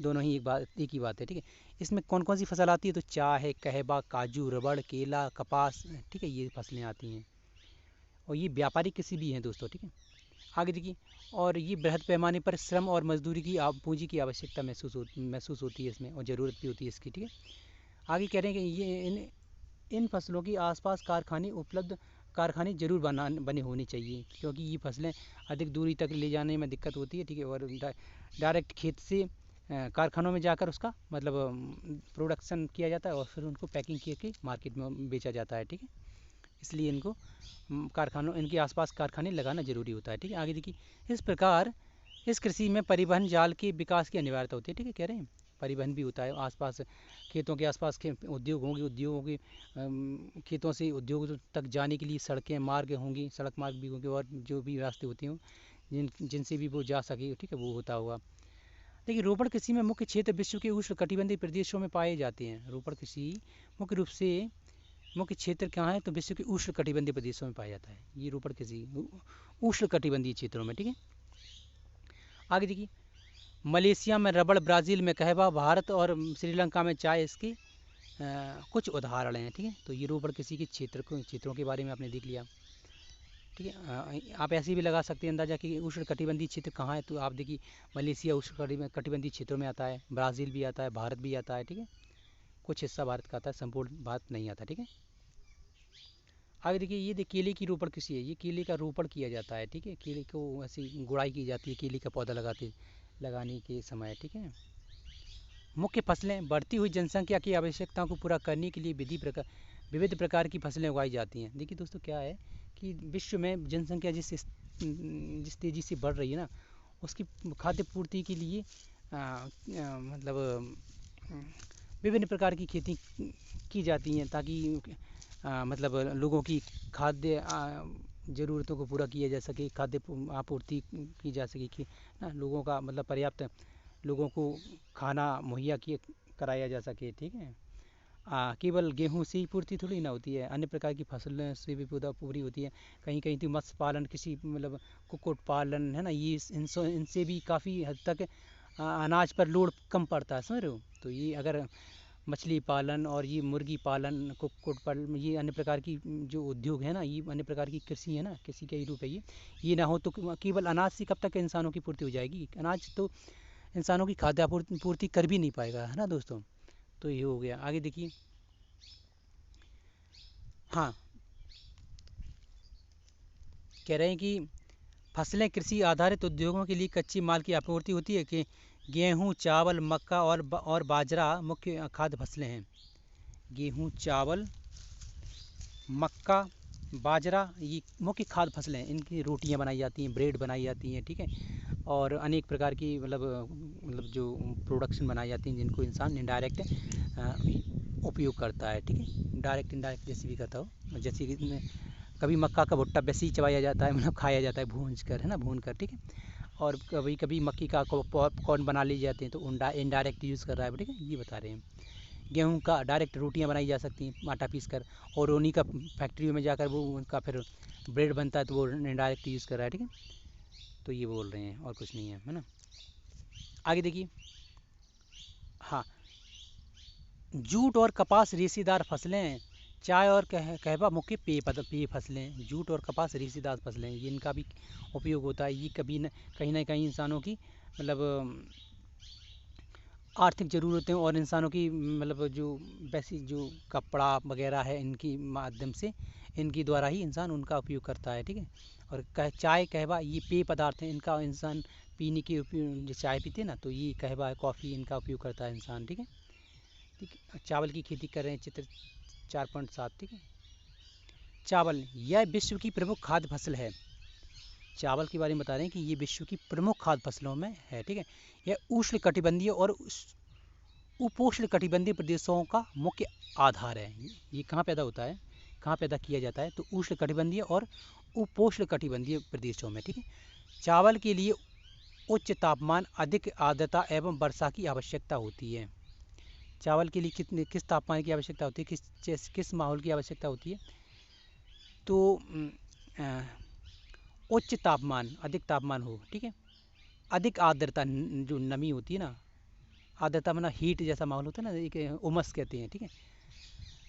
[SPEAKER 1] दोनों ही एक ही बात है। ठीक है, इसमें कौन कौन सी फसल आती है? तो चाय है, कहवा, काजू, रबड़, केला, कपास। ठीक है, ये फसलें आती हैं, और ये व्यापारिक कृषि भी हैं दोस्तों। ठीक है, आगे देखिए। और ये बृहद पैमाने पर श्रम और मजदूरी की पूंजी की आवश्यकता महसूस होती है इसमें, और ज़रूरत भी होती है इसकी। ठीक है, आगे कह रहे हैं कि ये इन फसलों के आसपास कारखाने जरूर बने होने चाहिए, क्योंकि ये फसलें अधिक दूरी तक ले जाने में दिक्कत होती है। ठीक है, और डायरेक्ट खेत से कारखानों में जाकर उसका मतलब प्रोडक्शन किया जाता है, और फिर उनको पैकिंग करके मार्केट में बेचा जाता है। ठीक है, इसलिए इनको इनके आसपास कारखाने लगाना जरूरी होता है। ठीक है, आगे देखिए। इस प्रकार इस कृषि में परिवहन जाल के विकास की अनिवार्यता होती है। ठीक है, कह रहे हैं परिवहन भी होता है, आसपास खेतों के आसपास उद्योगों के खेतों से उद्योग तक जाने के लिए सड़क मार्ग भी होंगे, और जो भी रास्ते होते हैं जिनसे भी वो जा सके। ठीक है, वो होता हुआ। देखिए, रोपण कृषि में मुख्य क्षेत्र विश्व के उष्ण कटिबंधीय प्रदेशों में पाए जाते हैं। रोपण कृषि मुख्य रूप से मुख्य क्षेत्र कहाँ है? तो विश्व के उष्ण कटिबंधीय प्रदेशों में पाया जाता है ये रोपण कृषि, उष्ण कटिबंधीय क्षेत्रों में। ठीक है, आगे देखिए। मलेशिया में रबड़, ब्राज़ील में कहवा, भारत और श्रीलंका में चाय इसके कुछ उदाहरण हैं। ठीक है, तो ये रोपण कृषि के क्षेत्रों के बारे में आपने देख लिया। ठीक है, आप ऐसे भी लगा सकते हैं अंदाजा कि उष्ण कटिबंधीय क्षेत्र कहाँ है। तो आप देखिए, मलेशिया उष्ण कटिबंधीय क्षेत्रों में आता है, ब्राज़ील भी आता है, भारत भी आता है। ठीक है, कुछ हिस्सा भारत का आता है, संपूर्ण भारत नहीं आता। ठीक है, आगे देखिए। ये केले की रोपण कृषि है, ये केले का रोपण किया जाता है। ठीक है, केले को ऐसी गुड़ाई की जाती है केले का पौधा लगाने के समय। ठीक है, मुख्य फसलें बढ़ती हुई जनसंख्या की आवश्यकताओं को पूरा करने के लिए विविध प्रकार की फसलें उगाई जाती हैं। देखिए दोस्तों, क्या है कि विश्व में जनसंख्या जिस तेज़ी से बढ़ रही है ना, उसकी खाद्य पूर्ति के लिए मतलब विभिन्न प्रकार की खेती की जाती हैं, ताकि मतलब लोगों की खाद्य ज़रूरतों को पूरा किया जा सके, खाद्य आपूर्ति की जा सके, कि ना लोगों का मतलब पर्याप्त लोगों को खाना मुहैया कराया जा सके। ठीक है, केवल गेहूं से ही पूर्ति थोड़ी ना होती है, अन्य प्रकार की फसलों से भी पूरी होती है। कहीं कहीं तो मत्स्य पालन, किसी मतलब कुक्कुट पालन है ना, ये इनसे भी काफ़ी हद तक अनाज पर लोड कम पड़ता है, समझ रहे हो। तो ये अगर मछली पालन और ये मुर्गी पालन, कुक्कुट पालन, ये अन्य प्रकार की जो उद्योग है ना, ये अन्य प्रकार की कृषि है ना, कृषि का ही रूप है ये ना हो तो केवल अनाज से कब तक इंसानों की पूर्ति हो जाएगी? अनाज तो इंसानों की खाद्य पूर्ति कर भी नहीं पाएगा, है ना दोस्तों। तो ये हो गया। आगे देखिए, हाँ, कह रहे हैं कि फसलें कृषि आधारित उद्योगों के लिए कच्ची माल की आपूर्ति होती है कि गेहूँ, चावल, मक्का और बाजरा मुख्य खाद्य फसलें हैं। गेहूँ, चावल, मक्का, बाजरा ये मुख्य खाद्य फसलें हैं। इनकी रोटियां बनाई जाती हैं, ब्रेड बनाई जाती हैं, ठीक है, और अनेक प्रकार की मतलब जो प्रोडक्शन बनाई जाती हैं जिनको इंसान इनडायरेक्ट उपयोग करता है, ठीक है, डायरेक्ट इनडायरेक्ट जैसे भी करता हो। जैसे कि कभी मक्का का भुट्टा वैसे ही चबाया जाता है, मतलब खाया जाता है भून कर, है ना, भून कर, ठीक है, और कभी कभी मक्की का पॉपकॉर्न बना लिए जाते हैं, तो इनडायरेक्ट यूज़ कर रहा है, ठीक है, ये बता रहे हैं। गेहूं का डायरेक्ट रोटियां बनाई जा सकती हैं आटा पीस कर, और उन्हीं का फैक्ट्रियों में जाकर वो उनका फिर ब्रेड बनता है, तो वो इनडायरेक्ट यूज़ कर रहा है, ठीक है। तो ये बोल रहे हैं, और कुछ नहीं है ना। आगे देखिए, हाँ, जूट और कपास रेशेदार फसलें, चाय और कहवा मुख्य पेय फसलें। जूट और कपास रेशेदार फसलें, ये इनका भी उपयोग होता है। ये कहीं ना कहीं इंसानों की मतलब आर्थिक ज़रूरतें और इंसानों की मतलब जो वैसी जो कपड़ा वगैरह है, इनकी माध्यम से, इनकी द्वारा ही इंसान उनका उपयोग करता है, ठीक है। और चाय कहवा ये पेय पदार्थ हैं, इनका इंसान पीने के उपयोग, जो चाय पीते हैं ना, तो ये कहवा कॉफ़ी इनका उपयोग करता है इंसान, ठीक है। ठीक है, चावल की खेती कर रहे हैं, चित्र 4.7, ठीक है। चावल यह विश्व की प्रमुख खाद्य फसल है। चावल के बारे में बता रहे हैं कि ये विश्व की प्रमुख खाद्य फसलों में है, ठीक है। यह उष्ण कटिबंधीय और उपोष्ण कटिबंधीय प्रदेशों का मुख्य आधार है। ये कहाँ पैदा होता है, कहाँ पैदा किया जाता है, तो उष्ण कटिबंधीय और उपोष्ण कटिबंधीय प्रदेशों में, ठीक है। चावल के लिए उच्च तापमान, अधिक आर्द्रता एवं वर्षा की आवश्यकता होती है। चावल के लिए किस तापमान की आवश्यकता होती है, किस माहौल की आवश्यकता होती है, तो उच्च तापमान, अधिक तापमान हो, ठीक है, अधिक आर्द्रता, जो नमी होती है ना, आर्द्रता मतलब हीट जैसा माहौल होता है ना, एक उमस कहते हैं, ठीक है,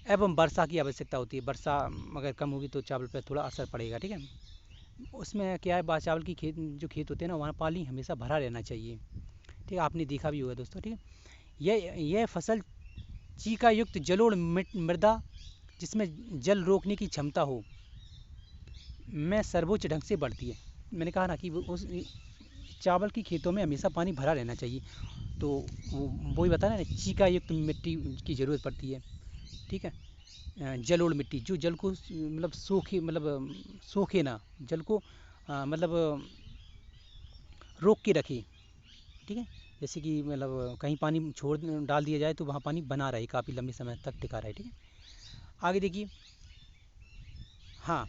[SPEAKER 1] एवं वर्षा की आवश्यकता होती है। वर्षा अगर कम होगी तो चावल पर थोड़ा असर पड़ेगा, ठीक है। उसमें क्या है, चावल की जो खेत होते हैं ना, वहाँ पानी हमेशा भरा रहना चाहिए, ठीक है, आपने देखा भी होगा दोस्तों, ठीक है। यह फसल चीका युक्त जलोढ़ मृदा जिसमें जल रोकने की क्षमता हो में सर्वोच्च ढंग से बढ़ती है। मैंने कहा ना कि उस चावल की खेतों में हमेशा पानी भरा रहना चाहिए, तो वही बताया ना, चीका युक्त मिट्टी की ज़रूरत पड़ती है, ठीक है। जलोढ़ मिट्टी जो जल को मतलब सोखे ना, जल को मतलब रोक के रखे, ठीक है। जैसे कि मतलब कहीं पानी डाल दिया जाए तो वहाँ पानी बना रहे, काफ़ी लंबे समय तक टिका रहे, ठीक है। आगे देखिए, हाँ,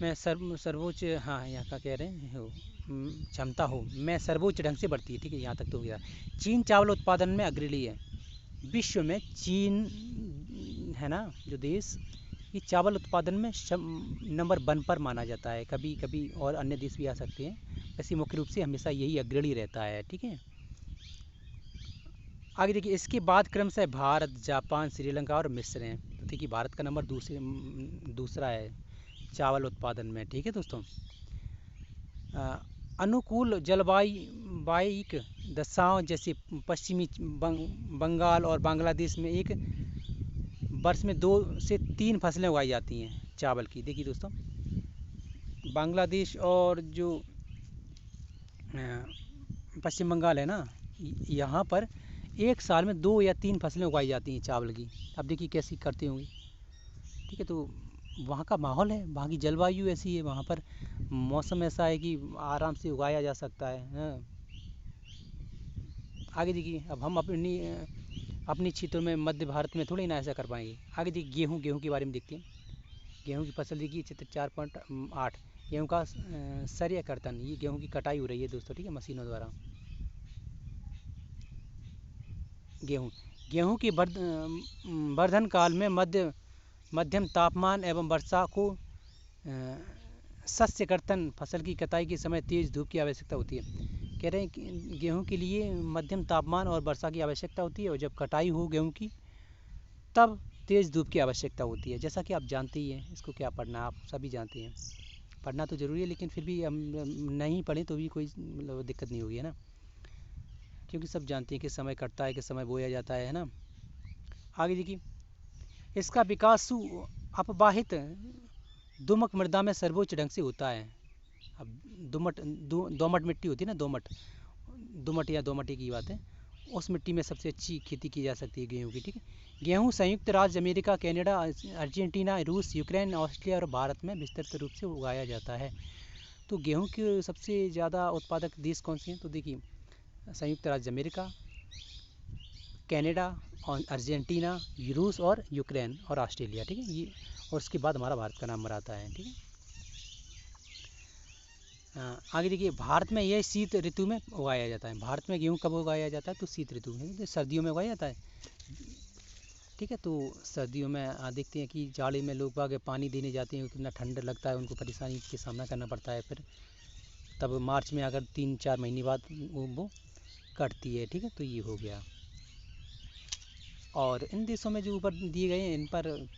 [SPEAKER 1] मैं सर्वोच्च, हाँ, यहाँ का कह रहे हैं हो क्षमता हो में सर्वोच्च ढंग से बढ़ती है, ठीक है, यहाँ तक तो हो गया। चीन चावल उत्पादन में अग्रणी है। विश्व में चीन है ना जो देश, ये चावल उत्पादन में नंबर 1 पर माना जाता है। कभी कभी और अन्य देश भी आ सकते हैं, वैसे मुख्य रूप से हमेशा यही अग्रणी रहता है, ठीक है। आगे देखिए, इसके बाद क्रमशः भारत, जापान, श्रीलंका और मिस्र हैं। तो देखिए, भारत का नंबर दूसरा है चावल उत्पादन में, ठीक है दोस्तों। अनुकूल जलवायिक दशाओं जैसे पश्चिमी बंगाल और बांग्लादेश में एक वर्ष में 2 से 3 फसलें उगाई जाती हैं चावल की। देखिए दोस्तों, बांग्लादेश और जो पश्चिम बंगाल है ना, यहाँ पर एक साल में 2 या 3 फसलें उगाई जाती हैं चावल की। अब देखिए कैसी करते होंगे, ठीक है। तो वहाँ का माहौल है, वहाँ की जलवायु ऐसी है, वहाँ पर मौसम ऐसा है कि आराम से उगाया जा सकता है, हाँ। आगे देखिए, अब हम अपनी क्षेत्र में मध्य भारत में थोड़ी ना ऐसा कर पाएंगे। आगे देखिए, गेहूँ के बारे में देखते हैं। गेहूँ की फसल देखिए, चित्र 4.8। गेहूँ का सरिया कर्तन, ये गेहूँ की कटाई हो रही है दोस्तों, ठीक है, मशीनों द्वारा। गेहूँ के वर्धन काल में मध्यम तापमान एवं वर्षा को शस्य कर्तन, फसल की कटाई के समय तेज धूप की आवश्यकता होती है। कह रहे हैं कि गेहूँ के लिए मध्यम तापमान और वर्षा की आवश्यकता होती है, और जब कटाई हो गेहूँ की तब तेज धूप की आवश्यकता होती है। जैसा कि आप जानते ही हैं, इसको क्या पढ़ना, आप सभी जानते हैं। पढ़ना तो ज़रूरी है, लेकिन फिर भी हम नहीं पढ़ें तो भी कोई मतलब दिक्कत नहीं होगी, है ना, क्योंकि सब जानते हैं किस समय कटता है, किस समय बोया जाता है ना। आगे देखिए, इसका विकास अपवाहित दोमट मृदा में सर्वोच्च ढंग से होता है। अब दोमट मिट्टी होती है ना, दोमट या दोमटी की बात है, उस मिट्टी में सबसे अच्छी खेती की जा सकती है गेहूँ की, ठीक है। गेहूँ संयुक्त राज्य अमेरिका, कनाडा, अर्जेंटीना, रूस, यूक्रेन, ऑस्ट्रेलिया और भारत में विस्तृत रूप से उगाया जाता है। तो गेहूँ के सबसे ज़्यादा उत्पादक देश कौन से हैं? तो देखिए, संयुक्त राज्य अमेरिका, कनाडा और अर्जेंटीना, रूस और यूक्रेन और ऑस्ट्रेलिया, ठीक है। ये और उसके बाद हमारा भारत का नंबर आता है, ठीक है। आगे देखिए, भारत में यह शीत ऋतु में उगाया जाता है। भारत में गेहूँ कब उगाया जाता है? तो शीत ऋतु में, तो सर्दियों में उगाया जाता है, ठीक है। तो सर्दियों में देखते हैं कि जाड़े में लोग बाग पानी देने जाते हैं, कितना ठंड लगता है, उनको परेशानी के सामना करना पड़ता है। फिर तब मार्च में अगर 3-4 महीने बाद वो कटती है, ठीक है। तो ये हो गया। और इन देशों में जो ऊपर दिए गए हैं,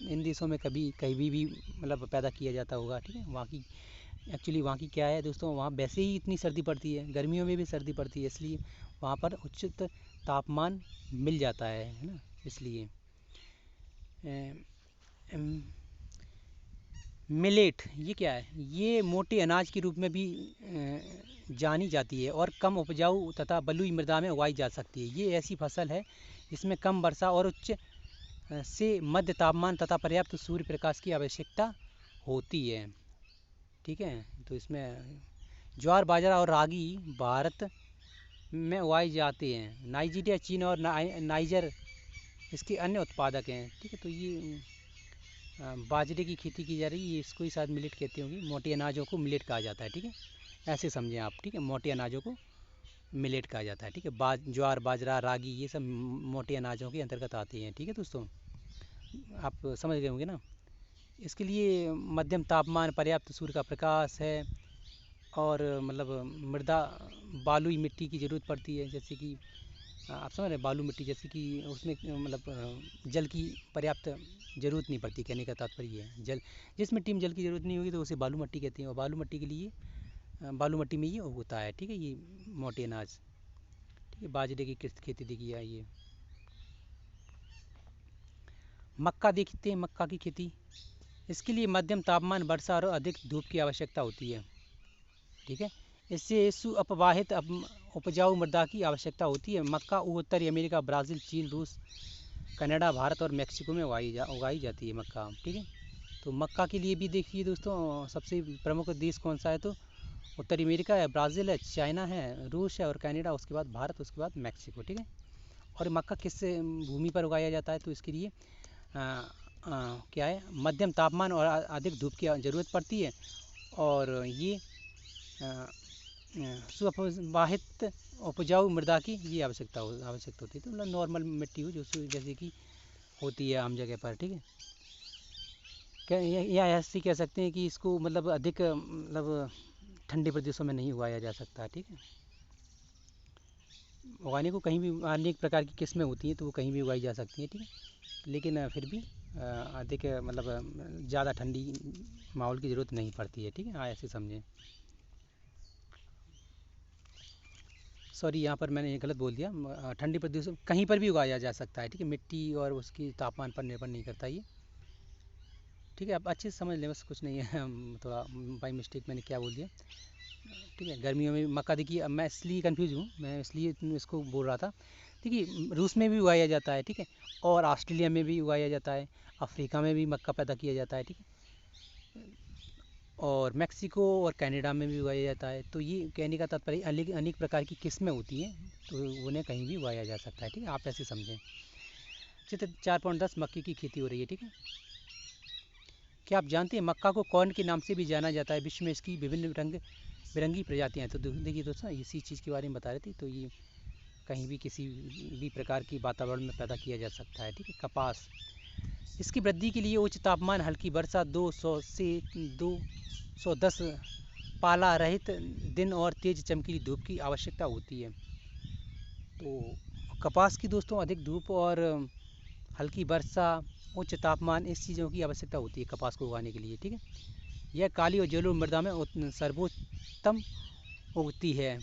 [SPEAKER 1] इन देशों में कभी कहीं भी मतलब पैदा किया जाता होगा, ठीक है। वहाँ की एक्चुअली वहाँ की क्या है दोस्तों, वहाँ वैसे ही इतनी सर्दी पड़ती है, गर्मियों में भी सर्दी पड़ती है, इसलिए वहाँ पर उचित तापमान मिल जाता है ना। इसलिए मिलेट ये क्या है? ये मोटे अनाज के रूप में भी जानी जाती है और कम उपजाऊ तथा बलुई मृदा में उगाई जा सकती है। ये ऐसी फसल है जिसमें कम वर्षा और उच्च से मध्य तापमान तथा पर्याप्त सूर्य प्रकाश की आवश्यकता होती है, ठीक है। तो इसमें ज्वार, बाजरा और रागी भारत में उगाए जाते हैं। नाइजीरिया, चीन और नाइजर इसके अन्य उत्पादक हैं, ठीक है। तो ये बाजरे की खेती की जा रही है, इसको ही शायद मिलेट कहते होंगे। मोटे अनाजों को मिलेट कहा जाता है, ठीक है। ऐसे समझें आप, ठीक है। मोटे अनाजों को मिलेट कहा जाता है, ठीक है। ज्वार, बाजरा, रागी ये सब मोटे अनाजों के अंतर्गत आते हैं, ठीक है दोस्तों। आप समझ गए होंगे ना। इसके लिए मध्यम तापमान, पर्याप्त सूर्य का प्रकाश है और मतलब मृदा बालुई मिट्टी की ज़रूरत पड़ती है, जैसे कि आप समझ रहे हैं, बालू मिट्टी, जैसे कि उसमें मतलब जल की पर्याप्त ज़रूरत नहीं पड़ती, कहने का तात्पर्य है। जिस मिट्टी में जल की ज़रूरत नहीं होगी तो उसे बालू मिट्टी कहते हैं, और बालू मिट्टी के लिए बालू मिट्टी में ये होता है, ठीक है। ये मोटे अनाज, ठीक है। बाजरे की किस खेती देखिए, ये मक्का देखते हैं, मक्का की खेती। इसके लिए मध्यम तापमान, वर्षा और अधिक धूप की आवश्यकता होती है, ठीक है। इससे सुअपवाहित उपजाऊ मृदा की आवश्यकता होती है। मक्का उत्तरी अमेरिका, ब्राज़ील, चीन, रूस, कनाडा, भारत और मैक्सिको में उगाई जाती है मक्का, ठीक है। तो मक्का के लिए भी देखिए दोस्तों, सबसे प्रमुख देश कौन सा है? तो उत्तरी अमेरिका है, ब्राज़ील है, चाइना है, रूस है और कनाडा, उसके बाद भारत, उसके बाद मैक्सिको, ठीक है। और मक्का किस भूमि पर उगाया जाता है? तो इसके लिए क्या है, मध्यम तापमान और अधिक धूप की ज़रूरत पड़ती है, और ये सुअपवाहित उपजाऊ मृदा की ये आवश्यकता होती है। तो मतलब नॉर्मल मिट्टी हो, जो जैसे कि होती है आम जगह पर, ठीक है। क्या या ऐसे कह सकते हैं कि इसको मतलब अधिक मतलब ठंडे प्रदेशों में नहीं उगाया जा सकता, ठीक है। उगाने को कहीं भी अनेक प्रकार की किस्में होती हैं, तो वो कहीं भी उगाई जा सकती हैं, ठीक है। लेकिन फिर भी अधिक मतलब ज़्यादा ठंडी माहौल की ज़रूरत नहीं पड़ती है, ठीक है। हाँ, ऐसे समझें। सॉरी, यहाँ पर मैंने गलत बोल दिया। ठंडी प्रदेशों कहीं पर भी उगाया जा सकता है, ठीक है। मिट्टी और उसकी तापमान पर निर्भर नहीं करता ये, ठीक है। आप अच्छे से समझ लें, बस कुछ नहीं है। थोड़ा बाई मिस्टेक मैंने क्या बोल दिया, ठीक है। गर्मियों में मक्का देखिए, अब मैं इसलिए कंफ्यूज हूँ, मैं इसलिए इसको बोल रहा था। देखिए, रूस में भी उगाया जाता है, ठीक है, और ऑस्ट्रेलिया में भी उगाया जाता है, अफ्रीका में भी मक्का पैदा किया जाता है, ठीक है, और मैक्सिको और कनाडा में भी उगाया जाता है। तो ये कहने का तात्पर्य अनेक अनेक प्रकार की किस्में होती हैं, तो उन्हें कहीं भी उगाया जा सकता है, ठीक है। आप ऐसे समझें। चित्र 4.10 मक्के की खेती हो रही है, ठीक है। क्या आप जानते हैं मक्का को कॉर्न के नाम से भी जाना जाता है? विश्व में इसकी विभिन्न रंग बिरंगी प्रजातियाँ हैं। तो देखिए दोस्तों, इसी चीज़ के बारे में बता रहे थे। तो ये कहीं भी किसी भी प्रकार की वातावरण में पैदा किया जा सकता है, ठीक है। कपास, इसकी वृद्धि के लिए उच्च तापमान, हल्की वर्षा, 200 से 210 पाला रहित दिन और तेज चमकीली धूप की आवश्यकता होती है। तो कपास की दोस्तों अधिक धूप और हल्की वर्षा, उच्च तापमान, इस चीज़ों की आवश्यकता होती है कपास को उगाने के लिए, ठीक है। यह काली और जलोढ़ मृदा में सर्वोत्तम उगती है।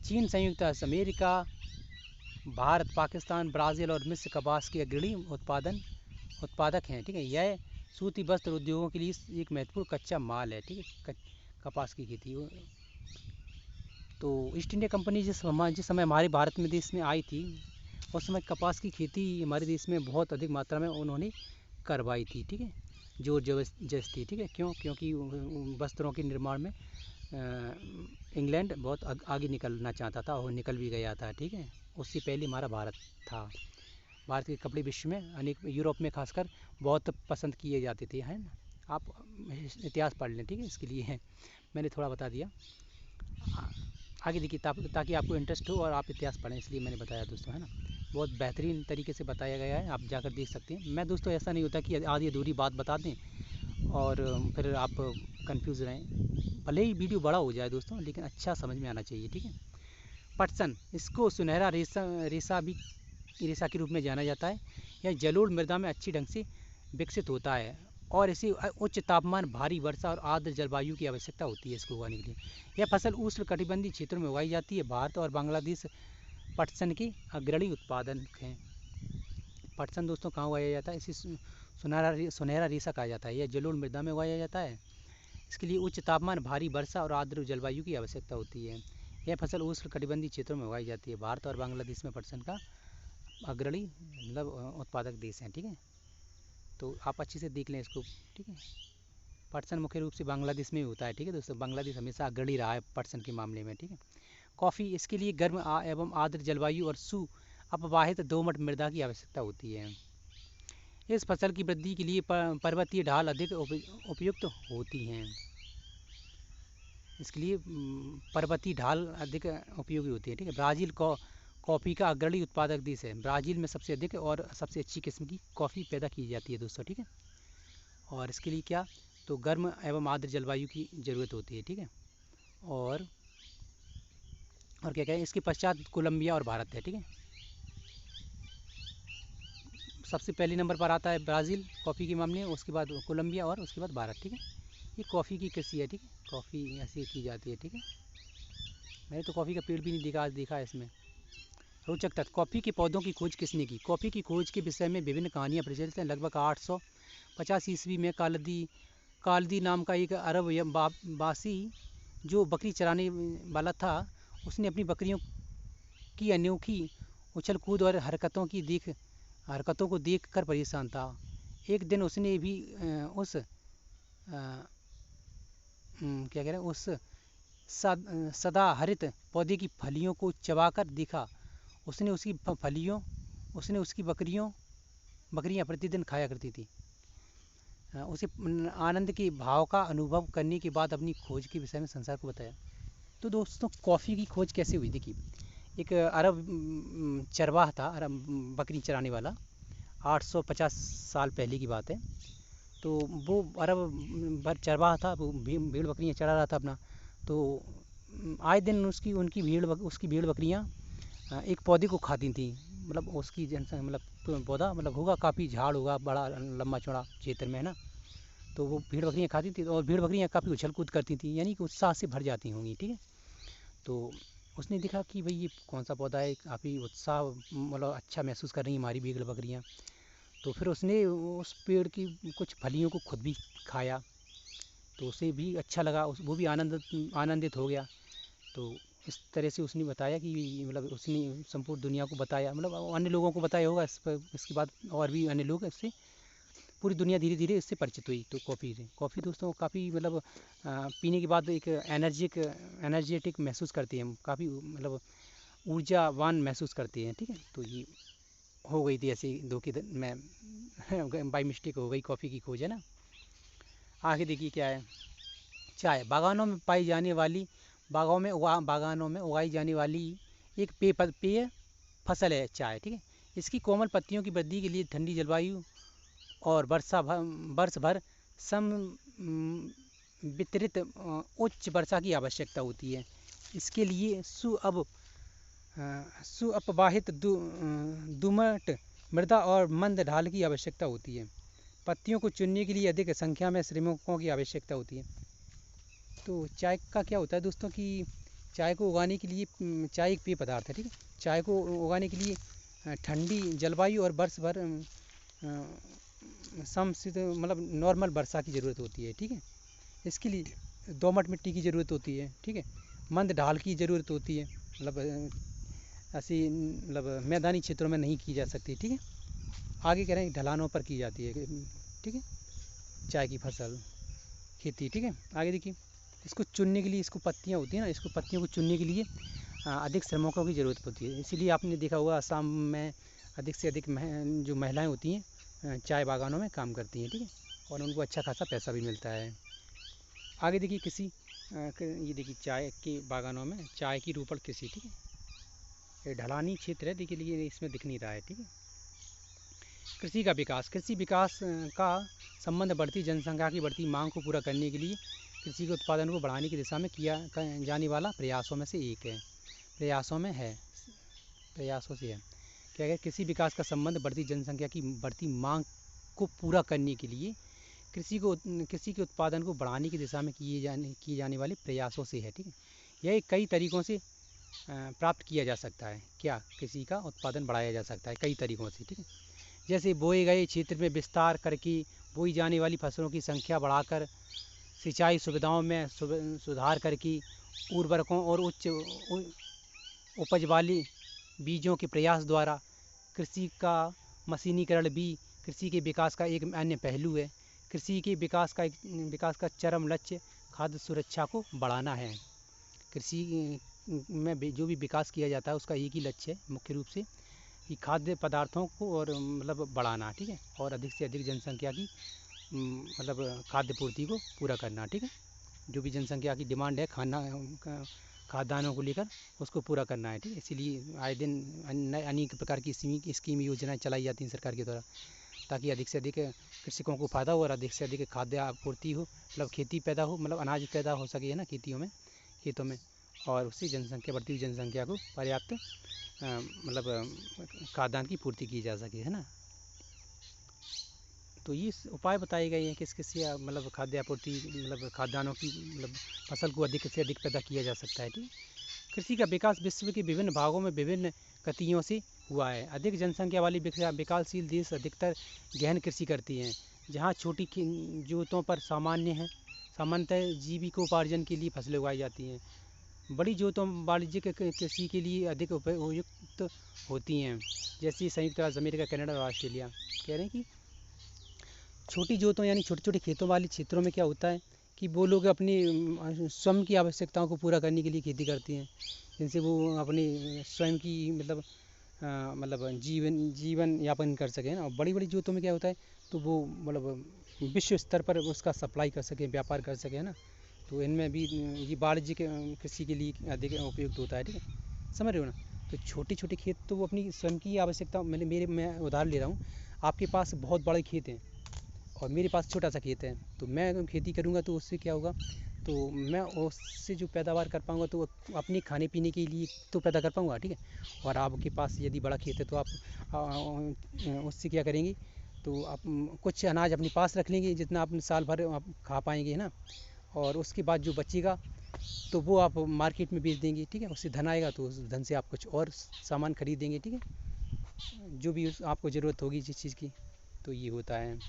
[SPEAKER 1] चीन, संयुक्त राज्य अमेरिका, भारत, पाकिस्तान, ब्राज़ील और मिस्र कपास के अग्रणी उत्पादक हैं। ठीक है, यह सूती वस्त्र उद्योगों के लिए एक महत्वपूर्ण कच्चा माल है। ठीक है, कपास की खेती। तो ईस्ट इंडिया कंपनी जिस समय हमारे भारत में देश में आई थी, उस समय कपास की खेती हमारे देश में बहुत अधिक मात्रा में उन्होंने करवाई थी। ठीक है, जोर जबरदस्ती। ठीक है, क्योंकि वस्त्रों के निर्माण में इंग्लैंड बहुत आगे निकलना चाहता था और निकल भी गया था। ठीक है, उससे पहले हमारा भारत था। भारत के कपड़े विश्व में अनेक, यूरोप में खासकर बहुत पसंद किए जाते थे, है ना। आप इतिहास पढ़ लें। ठीक है, इसके लिए मैंने थोड़ा बता दिया। आगे देखिए, ताकि आपको इंटरेस्ट हो और आप इतिहास पढ़ें, इसलिए मैंने बताया दोस्तों, है ना। बहुत बेहतरीन तरीके से बताया गया है, आप जाकर देख सकते हैं। मैं दोस्तों ऐसा नहीं होता कि आधी अधूरी बात बता दें और फिर आप कंफ्यूज रहें। भले ही वीडियो बड़ा हो जाए दोस्तों, लेकिन अच्छा समझ में आना चाहिए। ठीक है, पटसन, इसको सुनहरा रेशा के रूप में जाना जाता है। यह जलोढ़ मृदा में अच्छी ढंग से विकसित होता है और इसे उच्च तापमान, भारी वर्षा और आर्द्र जलवायु की आवश्यकता होती है इसको उगाने के लिए। यह फसल उष्णकटिबंधीय क्षेत्रों में उगाई जाती है। भारत और बांग्लादेश पटसन के अग्रणी उत्पादक हैं। पटसन दोस्तों कहाँ उगाया जाता है? इसे सुनहरा रेशा कहा जाता है। यह जलोढ़ मृदा में उगाया जाता है। इसके लिए उच्च तापमान, भारी वर्षा और आर्द्र जलवायु की आवश्यकता होती है। यह फसल उष्णकटिबंधीय क्षेत्रों में उगाई जाती है। भारत और बांग्लादेश में पटसन का अग्रणी उत्पादक देश हैं। ठीक है, तो आप अच्छे से देख लें इसको। ठीक है, पटसन मुख्य रूप से बांग्लादेश में होता है। ठीक है दोस्तों, बांग्लादेश हमेशा अग्रणी रहा है पटसन के मामले में। ठीक है, कॉफ़ी, इसके लिए गर्म एवं आर्द्र जलवायु और अपवाहित दोमट मृदा की आवश्यकता होती है। इस फसल की वृद्धि के लिए पर्वतीय ढाल अधिक उपयुक्त होती हैं। इसके लिए पर्वतीय ढाल अधिक उपयोगी होती है। ठीक है, ब्राज़ील कॉफ़ी का अग्रणी उत्पादक देश है। ब्राज़ील में सबसे अधिक और सबसे अच्छी किस्म की कॉफ़ी पैदा की जाती है दोस्तों। ठीक है, और इसके लिए क्या, तो गर्म एवं आर्द्र जलवायु की ज़रूरत होती है। ठीक है, और क्या कहें, इसके पश्चात कोलंबिया और भारत है। ठीक है, सबसे पहले नंबर पर आता है ब्राज़ील कॉफ़ी के मामले में, उसके बाद कोलंबिया और उसके बाद भारत। ठीक है, ये कॉफ़ी की कृषि है। ठीक है, कॉफ़ी ऐसी की जाती है। ठीक है, मैंने तो कॉफ़ी का पेड़ भी नहीं देखा, आज देखा है इसमें। रोचक तथ्य, कॉफ़ी के पौधों की खोज किसने की? कॉफ़ी की खोज के विषय में विभिन्न कहानियाँ प्रचलित हैं। लगभग 850 ईस्वी में कालदी नाम का एक अरब वासी जो बकरी चराने वाला था, उसने अपनी बकरियों की अनोखी उछल कूद और हरकतों को देख कर परेशान था। एक दिन उसने भी क्या कह रहे हैं, उस सदाहरित पौधे की फलियों को चबाकर देखा। उसने उसकी बकरियां प्रतिदिन खाया करती थी। उसे आनंद के भाव का अनुभव करने के बाद अपनी खोज के विषय में संसार को बताया। तो दोस्तों, कॉफ़ी की खोज कैसे हुई? देखिए, एक अरब चरवाह था, अरब बकरी चराने वाला, 850 साल पहले की बात है। तो वो अरब चरवाहा था, वो भेड़ बकरियाँ चरा रहा था अपना। तो आए दिन उसकी भेड़ बकरियाँ एक पौधे को खाती थी। मतलब उसकी पौधा होगा, काफ़ी झाड़ होगा, बड़ा लंबा चौड़ा क्षेत्र में, है ना। तो वो भेड़ बकरियाँ खाती थी और भेड़ बकरियाँ काफ़ी उछल कूद करती थी, यानी कि उत्साह से भर जाती होंगी। ठीक है, तो उसने देखा कि भाई ये कौन सा पौधा है, काफ़ी उत्साह, अच्छा महसूस कर रही हैं हमारी भेड़ बकरियाँ। तो फिर उसने उस पेड़ की कुछ फलियों को खुद भी खाया, तो उसे भी अच्छा लगा, वो भी आनंदित हो गया। तो इस तरह से उसने बताया कि उसने संपूर्ण दुनिया को बताया, अन्य लोगों को बताया होगा इसके बाद, और भी अन्य लोग इससे, पूरी दुनिया धीरे धीरे इससे परिचित हुई। तो कॉफ़ी दोस्तों काफ़ी पीने के बाद एक एनर्जेटिक महसूस करते हैं, काफ़ी ऊर्जावान महसूस करते हैं। ठीक है, तो ये हो गई थी ऐसे धोखे में बाई मिस्टेक हो गई कॉफ़ी की खोज, है ना। आगे देखिए क्या है, चाय, बागानों में उगाई जाने वाली एक पेय फसल है चाय। ठीक है, इसकी कोमल पत्तियों की वृद्धि के लिए ठंडी जलवायु और वर्ष भर वितरित उच्च वर्षा की आवश्यकता होती है। इसके लिए सुअपवाहित दुमट मृदा और मंद ढाल की आवश्यकता होती है। पत्तियों को चुनने के लिए अधिक संख्या में श्रमिकों की आवश्यकता होती है। तो चाय का क्या होता है दोस्तों कि चाय को उगाने के लिए चाय एक पेय पदार्थ है, ठीक है। चाय को उगाने के लिए ठंडी जलवायु और वर्ष भर समशीतोष्ण मतलब नॉर्मल वर्षा की ज़रूरत होती है, ठीक है। इसके लिए दोमट मिट्टी की ज़रूरत होती है, ठीक है। मंद ढाल की ज़रूरत होती है, मतलब ऐसी मतलब मैदानी क्षेत्रों में नहीं की जा सकती, ठीक है। आगे कह रहे हैं ढलानों पर की जाती है, ठीक है, चाय की फसल खेती, ठीक है। आगे देखिए, इसको चुनने के लिए, इसको पत्तियाँ होती हैं ना, इसको पत्तियों को चुनने के लिए अधिक श्रमिकों की ज़रूरत होती है। इसीलिए आपने देखा होगा असम में अधिक से अधिक जो महिलाएं होती हैं चाय बागानों में काम करती हैं, ठीक है, और उनको अच्छा खासा पैसा भी मिलता है। आगे देखिए ये देखिए चाय के बागानों में चाय की रोपण कृषि, ठीक है। ये ढलानी क्षेत्र है, देखिए लिए इसमें दिख नहीं रहा है, ठीक है। कृषि का विकास, कृषि विकास का संबंध बढ़ती जनसंख्या की बढ़ती मांग को पूरा करने के लिए कृषि के उत्पादन को बढ़ाने की दिशा में किया जाने वाला प्रयासों में से एक है। प्रयासों से है क्या है, कृषि विकास का संबंध बढ़ती जनसंख्या की बढ़ती मांग को पूरा करने के लिए कृषि के उत्पादन को बढ़ाने की दिशा में किए जाने वाले प्रयासों से है, ठीक है। यह कई तरीकों से प्राप्त किया जा सकता है। क्या कृषि का उत्पादन बढ़ाया जा सकता है कई तरीकों से, ठीक है। जैसे बोए गए क्षेत्र में विस्तार करके, बोई जाने वाली फसलों की संख्या बढ़ाकर, सिंचाई सुविधाओं में सुधार करके, उर्वरकों और उच्च उपज वाले बीजों के प्रयास द्वारा। कृषि का मशीनीकरण भी कृषि के विकास का एक अन्य पहलू है। कृषि के विकास का चरम लक्ष्य खाद्य सुरक्षा को बढ़ाना है। कृषि में जो भी विकास किया जाता है उसका एक ही लक्ष्य है मुख्य रूप से कि खाद्य पदार्थों को और मतलब बढ़ाना, ठीक है, और अधिक से अधिक जनसंख्या की मतलब खाद्य पूर्ति को पूरा करना, ठीक है। जो भी जनसंख्या की डिमांड है खाद्यान्नों को लेकर उसको पूरा करना है, ठीक है। इसीलिए आए दिन अनेक प्रकार की स्कीम योजनाएं चलाई जाती हैं सरकार के द्वारा, ताकि अधिक से अधिक कृषकों को फ़ायदा हो और अधिक से अधिक खाद्य आपूर्ति हो, मतलब खेती पैदा हो, मतलब अनाज पैदा हो सके, है ना, खेतों में, और उससे बढ़ती हुई जनसंख्या को पर्याप्त मतलब खाद्यान्न की पूर्ति की जा सके, है ना। तो ये उपाय बताए गए हैं किस मतलब खाद्य आपूर्ति मतलब खाद्यान्नों की मतलब फसल को अधिक से अधिक पैदा किया जा सकता है, ठीक। कृषि का विकास विश्व के विभिन्न भागों में विभिन्न गतियों से हुआ है। अधिक जनसंख्या वाली विकासशील देश अधिकतर गहन कृषि करती हैं, जहाँ छोटी जोतों पर सामान्यतः जीविकोपार्जन के लिए फसलें उगाई जाती हैं। बड़ी जोतों वाणिज्यिक कृषि के लिए अधिक उपयुक्त होती हैं, जैसे संयुक्त राज्य अमेरिका, कनाडा और ऑस्ट्रेलिया। कह रहे हैं कि छोटी जोतों यानी छोटे छोटे खेतों वाले क्षेत्रों में क्या होता है कि वो लोग अपनी स्वयं की आवश्यकताओं को पूरा करने के लिए खेती करती हैं, जिनसे वो अपनी स्वयं की मतलब जीवन यापन कर सकें ना। और बड़ी बड़ी जोतों में क्या होता है तो वो मतलब विश्व स्तर पर उसका सप्लाई कर सकें, व्यापार कर सकें ना। तो इनमें भी ये वाणिज्यिक कृषि के लिए अधिक उपयुक्त होता है, ठीक है, समझ रहे हो ना। तो छोटे छोटे खेत तो वो अपनी स्वयं की आवश्यकता मैं उदाहरण ले रहा हूँ। आपके पास बहुत बड़े खेत हैं और मेरे पास छोटा सा खेत है, तो मैं अगर खेती करूँगा तो उससे क्या होगा, तो मैं उससे जो पैदावार कर पाऊँगा तो अपने खाने पीने के लिए तो पैदा कर पाऊँगा, ठीक है। और आपके पास यदि बड़ा खेत है तो आप उससे क्या करेंगे, तो आप कुछ अनाज अपने पास रख लेंगे जितना आप साल भर आप खा पाएंगे, है ना। और उसके बाद जो बचेगा तो वो आप मार्केट में बेच देंगे, ठीक है। उससे धन आएगा तो उस धन से आप कुछ और सामान खरीदेंगे, ठीक है, जो भी आपको ज़रूरत होगी जिस चीज़ की। तो ये होता है।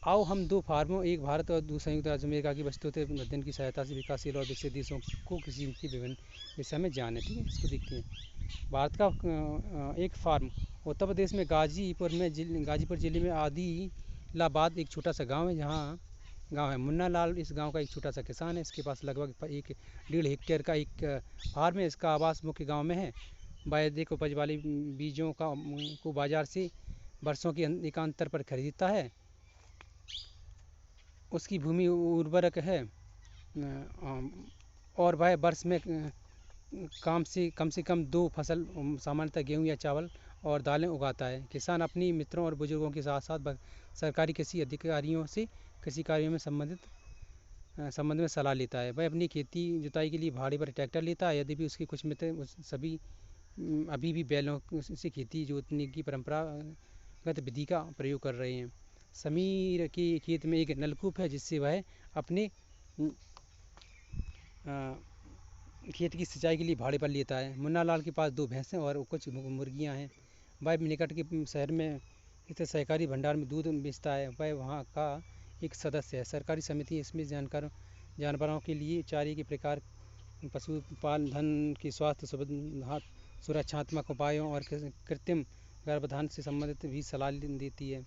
[SPEAKER 1] आओ हम दो फार्मों, एक भारत और दूसरा संयुक्त राज्य अमेरिका की वस्तुतः अध्ययन की सहायता से विकासशील और विकसित देशों को कृषि के विभिन्न विषय में जाने, ठीक है। इसको देखते हैं। भारत का एक फार्म उत्तर प्रदेश में गाजीपुर ज़िले में आदिलाबाद एक छोटा सा गांव है, जहां गांव है मुन्ना लाल। इस गांव का एक छोटा सा किसान है। इसके पास लगभग 1.5 हेक्टेयर का एक फार्म है। इसका आवास मुख्य गांव में है। वैदिक उपज वाले बीजों को बाजार से वर्षों के एकांतर पर खरीदता है। उसकी भूमि उर्वरक है और वह वर्ष में कम से कम 2 फसल सामान्यतः गेहूं या चावल और दालें उगाता है। किसान अपनी मित्रों और बुजुर्गों के साथ साथ सरकारी कृषि अधिकारियों से कृषि कार्यों में संबंध में सलाह लेता है। वह अपनी खेती जुताई के लिए भाड़े पर ट्रैक्टर लेता है। यदि भी उसके कुछ मित्र सभी अभी भी बैलों से खेती जोतने की परंपरागत विधि का प्रयोग कर रहे हैं। समीर के खेत में एक नलकूप है जिससे वह अपने खेत की सिंचाई के लिए भाड़े पर लेता है। मुन्ना लाल के पास 2 भैंसें और कुछ मुर्गियां हैं। वह निकट के शहर में स्थित सहकारी भंडार में दूध बेचता है। वह वहाँ का एक सदस्य है। सरकारी समिति इसमें जानवरों के लिए चारे के प्रकार, पशुपालन की स्वास्थ्य सुरक्षात्मक उपायों और कृत्रिम गर्भधान से संबंधित भी सलाह देती है।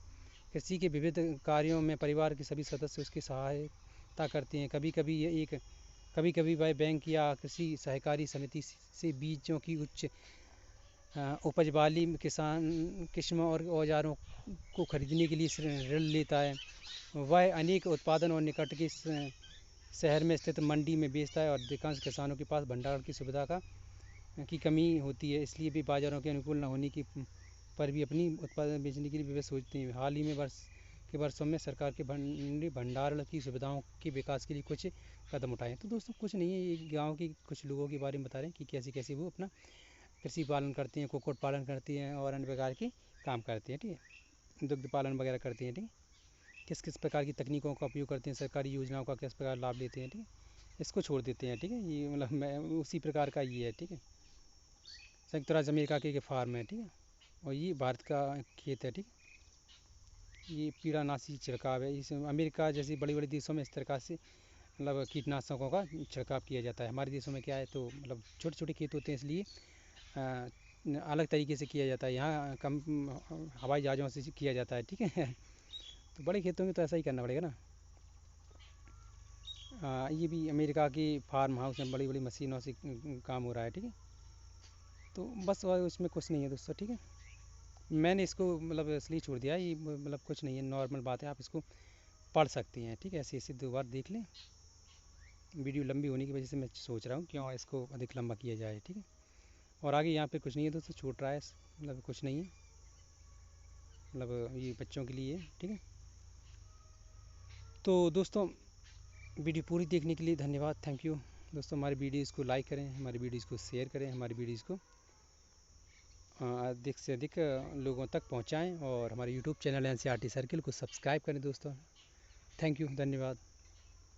[SPEAKER 1] कृषि के विविध कार्यों में परिवार के सभी सदस्य उसकी सहायता करते हैं। कभी कभी वह बैंक या कृषि सहकारी समिति से बीजों की उच्च उपज वाली किस्म और औजारों को खरीदने के लिए ऋण लेता है। वह अनेक उत्पादन और निकट के शहर में स्थित मंडी में बेचता है और अधिकांश किसानों के पास भंडारण की सुविधा की कमी होती है, इसलिए भी बाज़ारों के अनुकूल न होने की पर भी अपनी उत्पादन बेचने के लिए विवश सोचते हैं। हाल ही में वर्षों में सरकार के भंडारण की सुविधाओं के विकास के लिए कुछ कदम उठाए। तो दोस्तों कुछ नहीं है, ये गांव के कुछ लोगों के बारे में बता रहे हैं कि कैसे कैसे वो अपना कृषि पालन करते हैं, कुक्कुट पालन करते हैं और अन्य प्रकार के काम करते हैं, ठीक है, दुग्ध पालन वगैरह करते हैं, ठीक है। किस किस प्रकार की तकनीकों का उपयोग करते हैं, सरकारी योजनाओं का किस प्रकार लाभ लेते हैं, ठीक है, इसको छोड़ देते हैं, ठीक है। ये मतलब मैं उसी प्रकार का ये है, ठीक है। संयुक्त राज्य अमेरिका के फार्म है, ठीक है, और ये भारत का खेत है, ठीक है। ये कीड़ानाशी छिड़काव है। इस अमेरिका जैसे बड़े बड़े देशों में इस तरह से मतलब कीटनाशकों का छिड़काव किया जाता है। हमारे देशों में क्या है, तो मतलब छोटे छोटे खेत होते हैं, इसलिए अलग तरीके से किया जाता है। यहाँ कम हवाई जहाज़ों से किया जाता है, ठीक है। तो बड़े खेतों में तो ऐसा ही करना पड़ेगा ना। ये भी अमेरिका की फार्म हाउस में बड़ी बड़ी मशीनों से काम हो रहा है, ठीक है। तो बस उसमें कुछ नहीं है दोस्तों, ठीक है। मैंने इसको मतलब इसलिए छोड़ दिया, ये मतलब कुछ नहीं है, नॉर्मल बात है, आप इसको पढ़ सकते हैं, ठीक है। ऐसे ऐसे 2 बार देख लें। वीडियो लंबी होने की वजह से मैं सोच रहा हूँ क्यों इसको अधिक लंबा किया जाए, ठीक है। और आगे यहाँ पे कुछ नहीं है दोस्तों, छूट रहा है, मतलब कुछ नहीं है, मतलब ये बच्चों के लिए, ठीक है। तो दोस्तों वीडियो पूरी देखने के लिए धन्यवाद, थैंक यू दोस्तों। हमारी वीडियोज़ को लाइक करें, हमारी वीडियोज़ को शेयर करें, हमारी वीडियोज़ को अधिक से अधिक लोगों तक पहुंचाएं और हमारे यूट्यूब चैनल NCERT सर्किल को सब्सक्राइब करें दोस्तों। थैंक यू, धन्यवाद।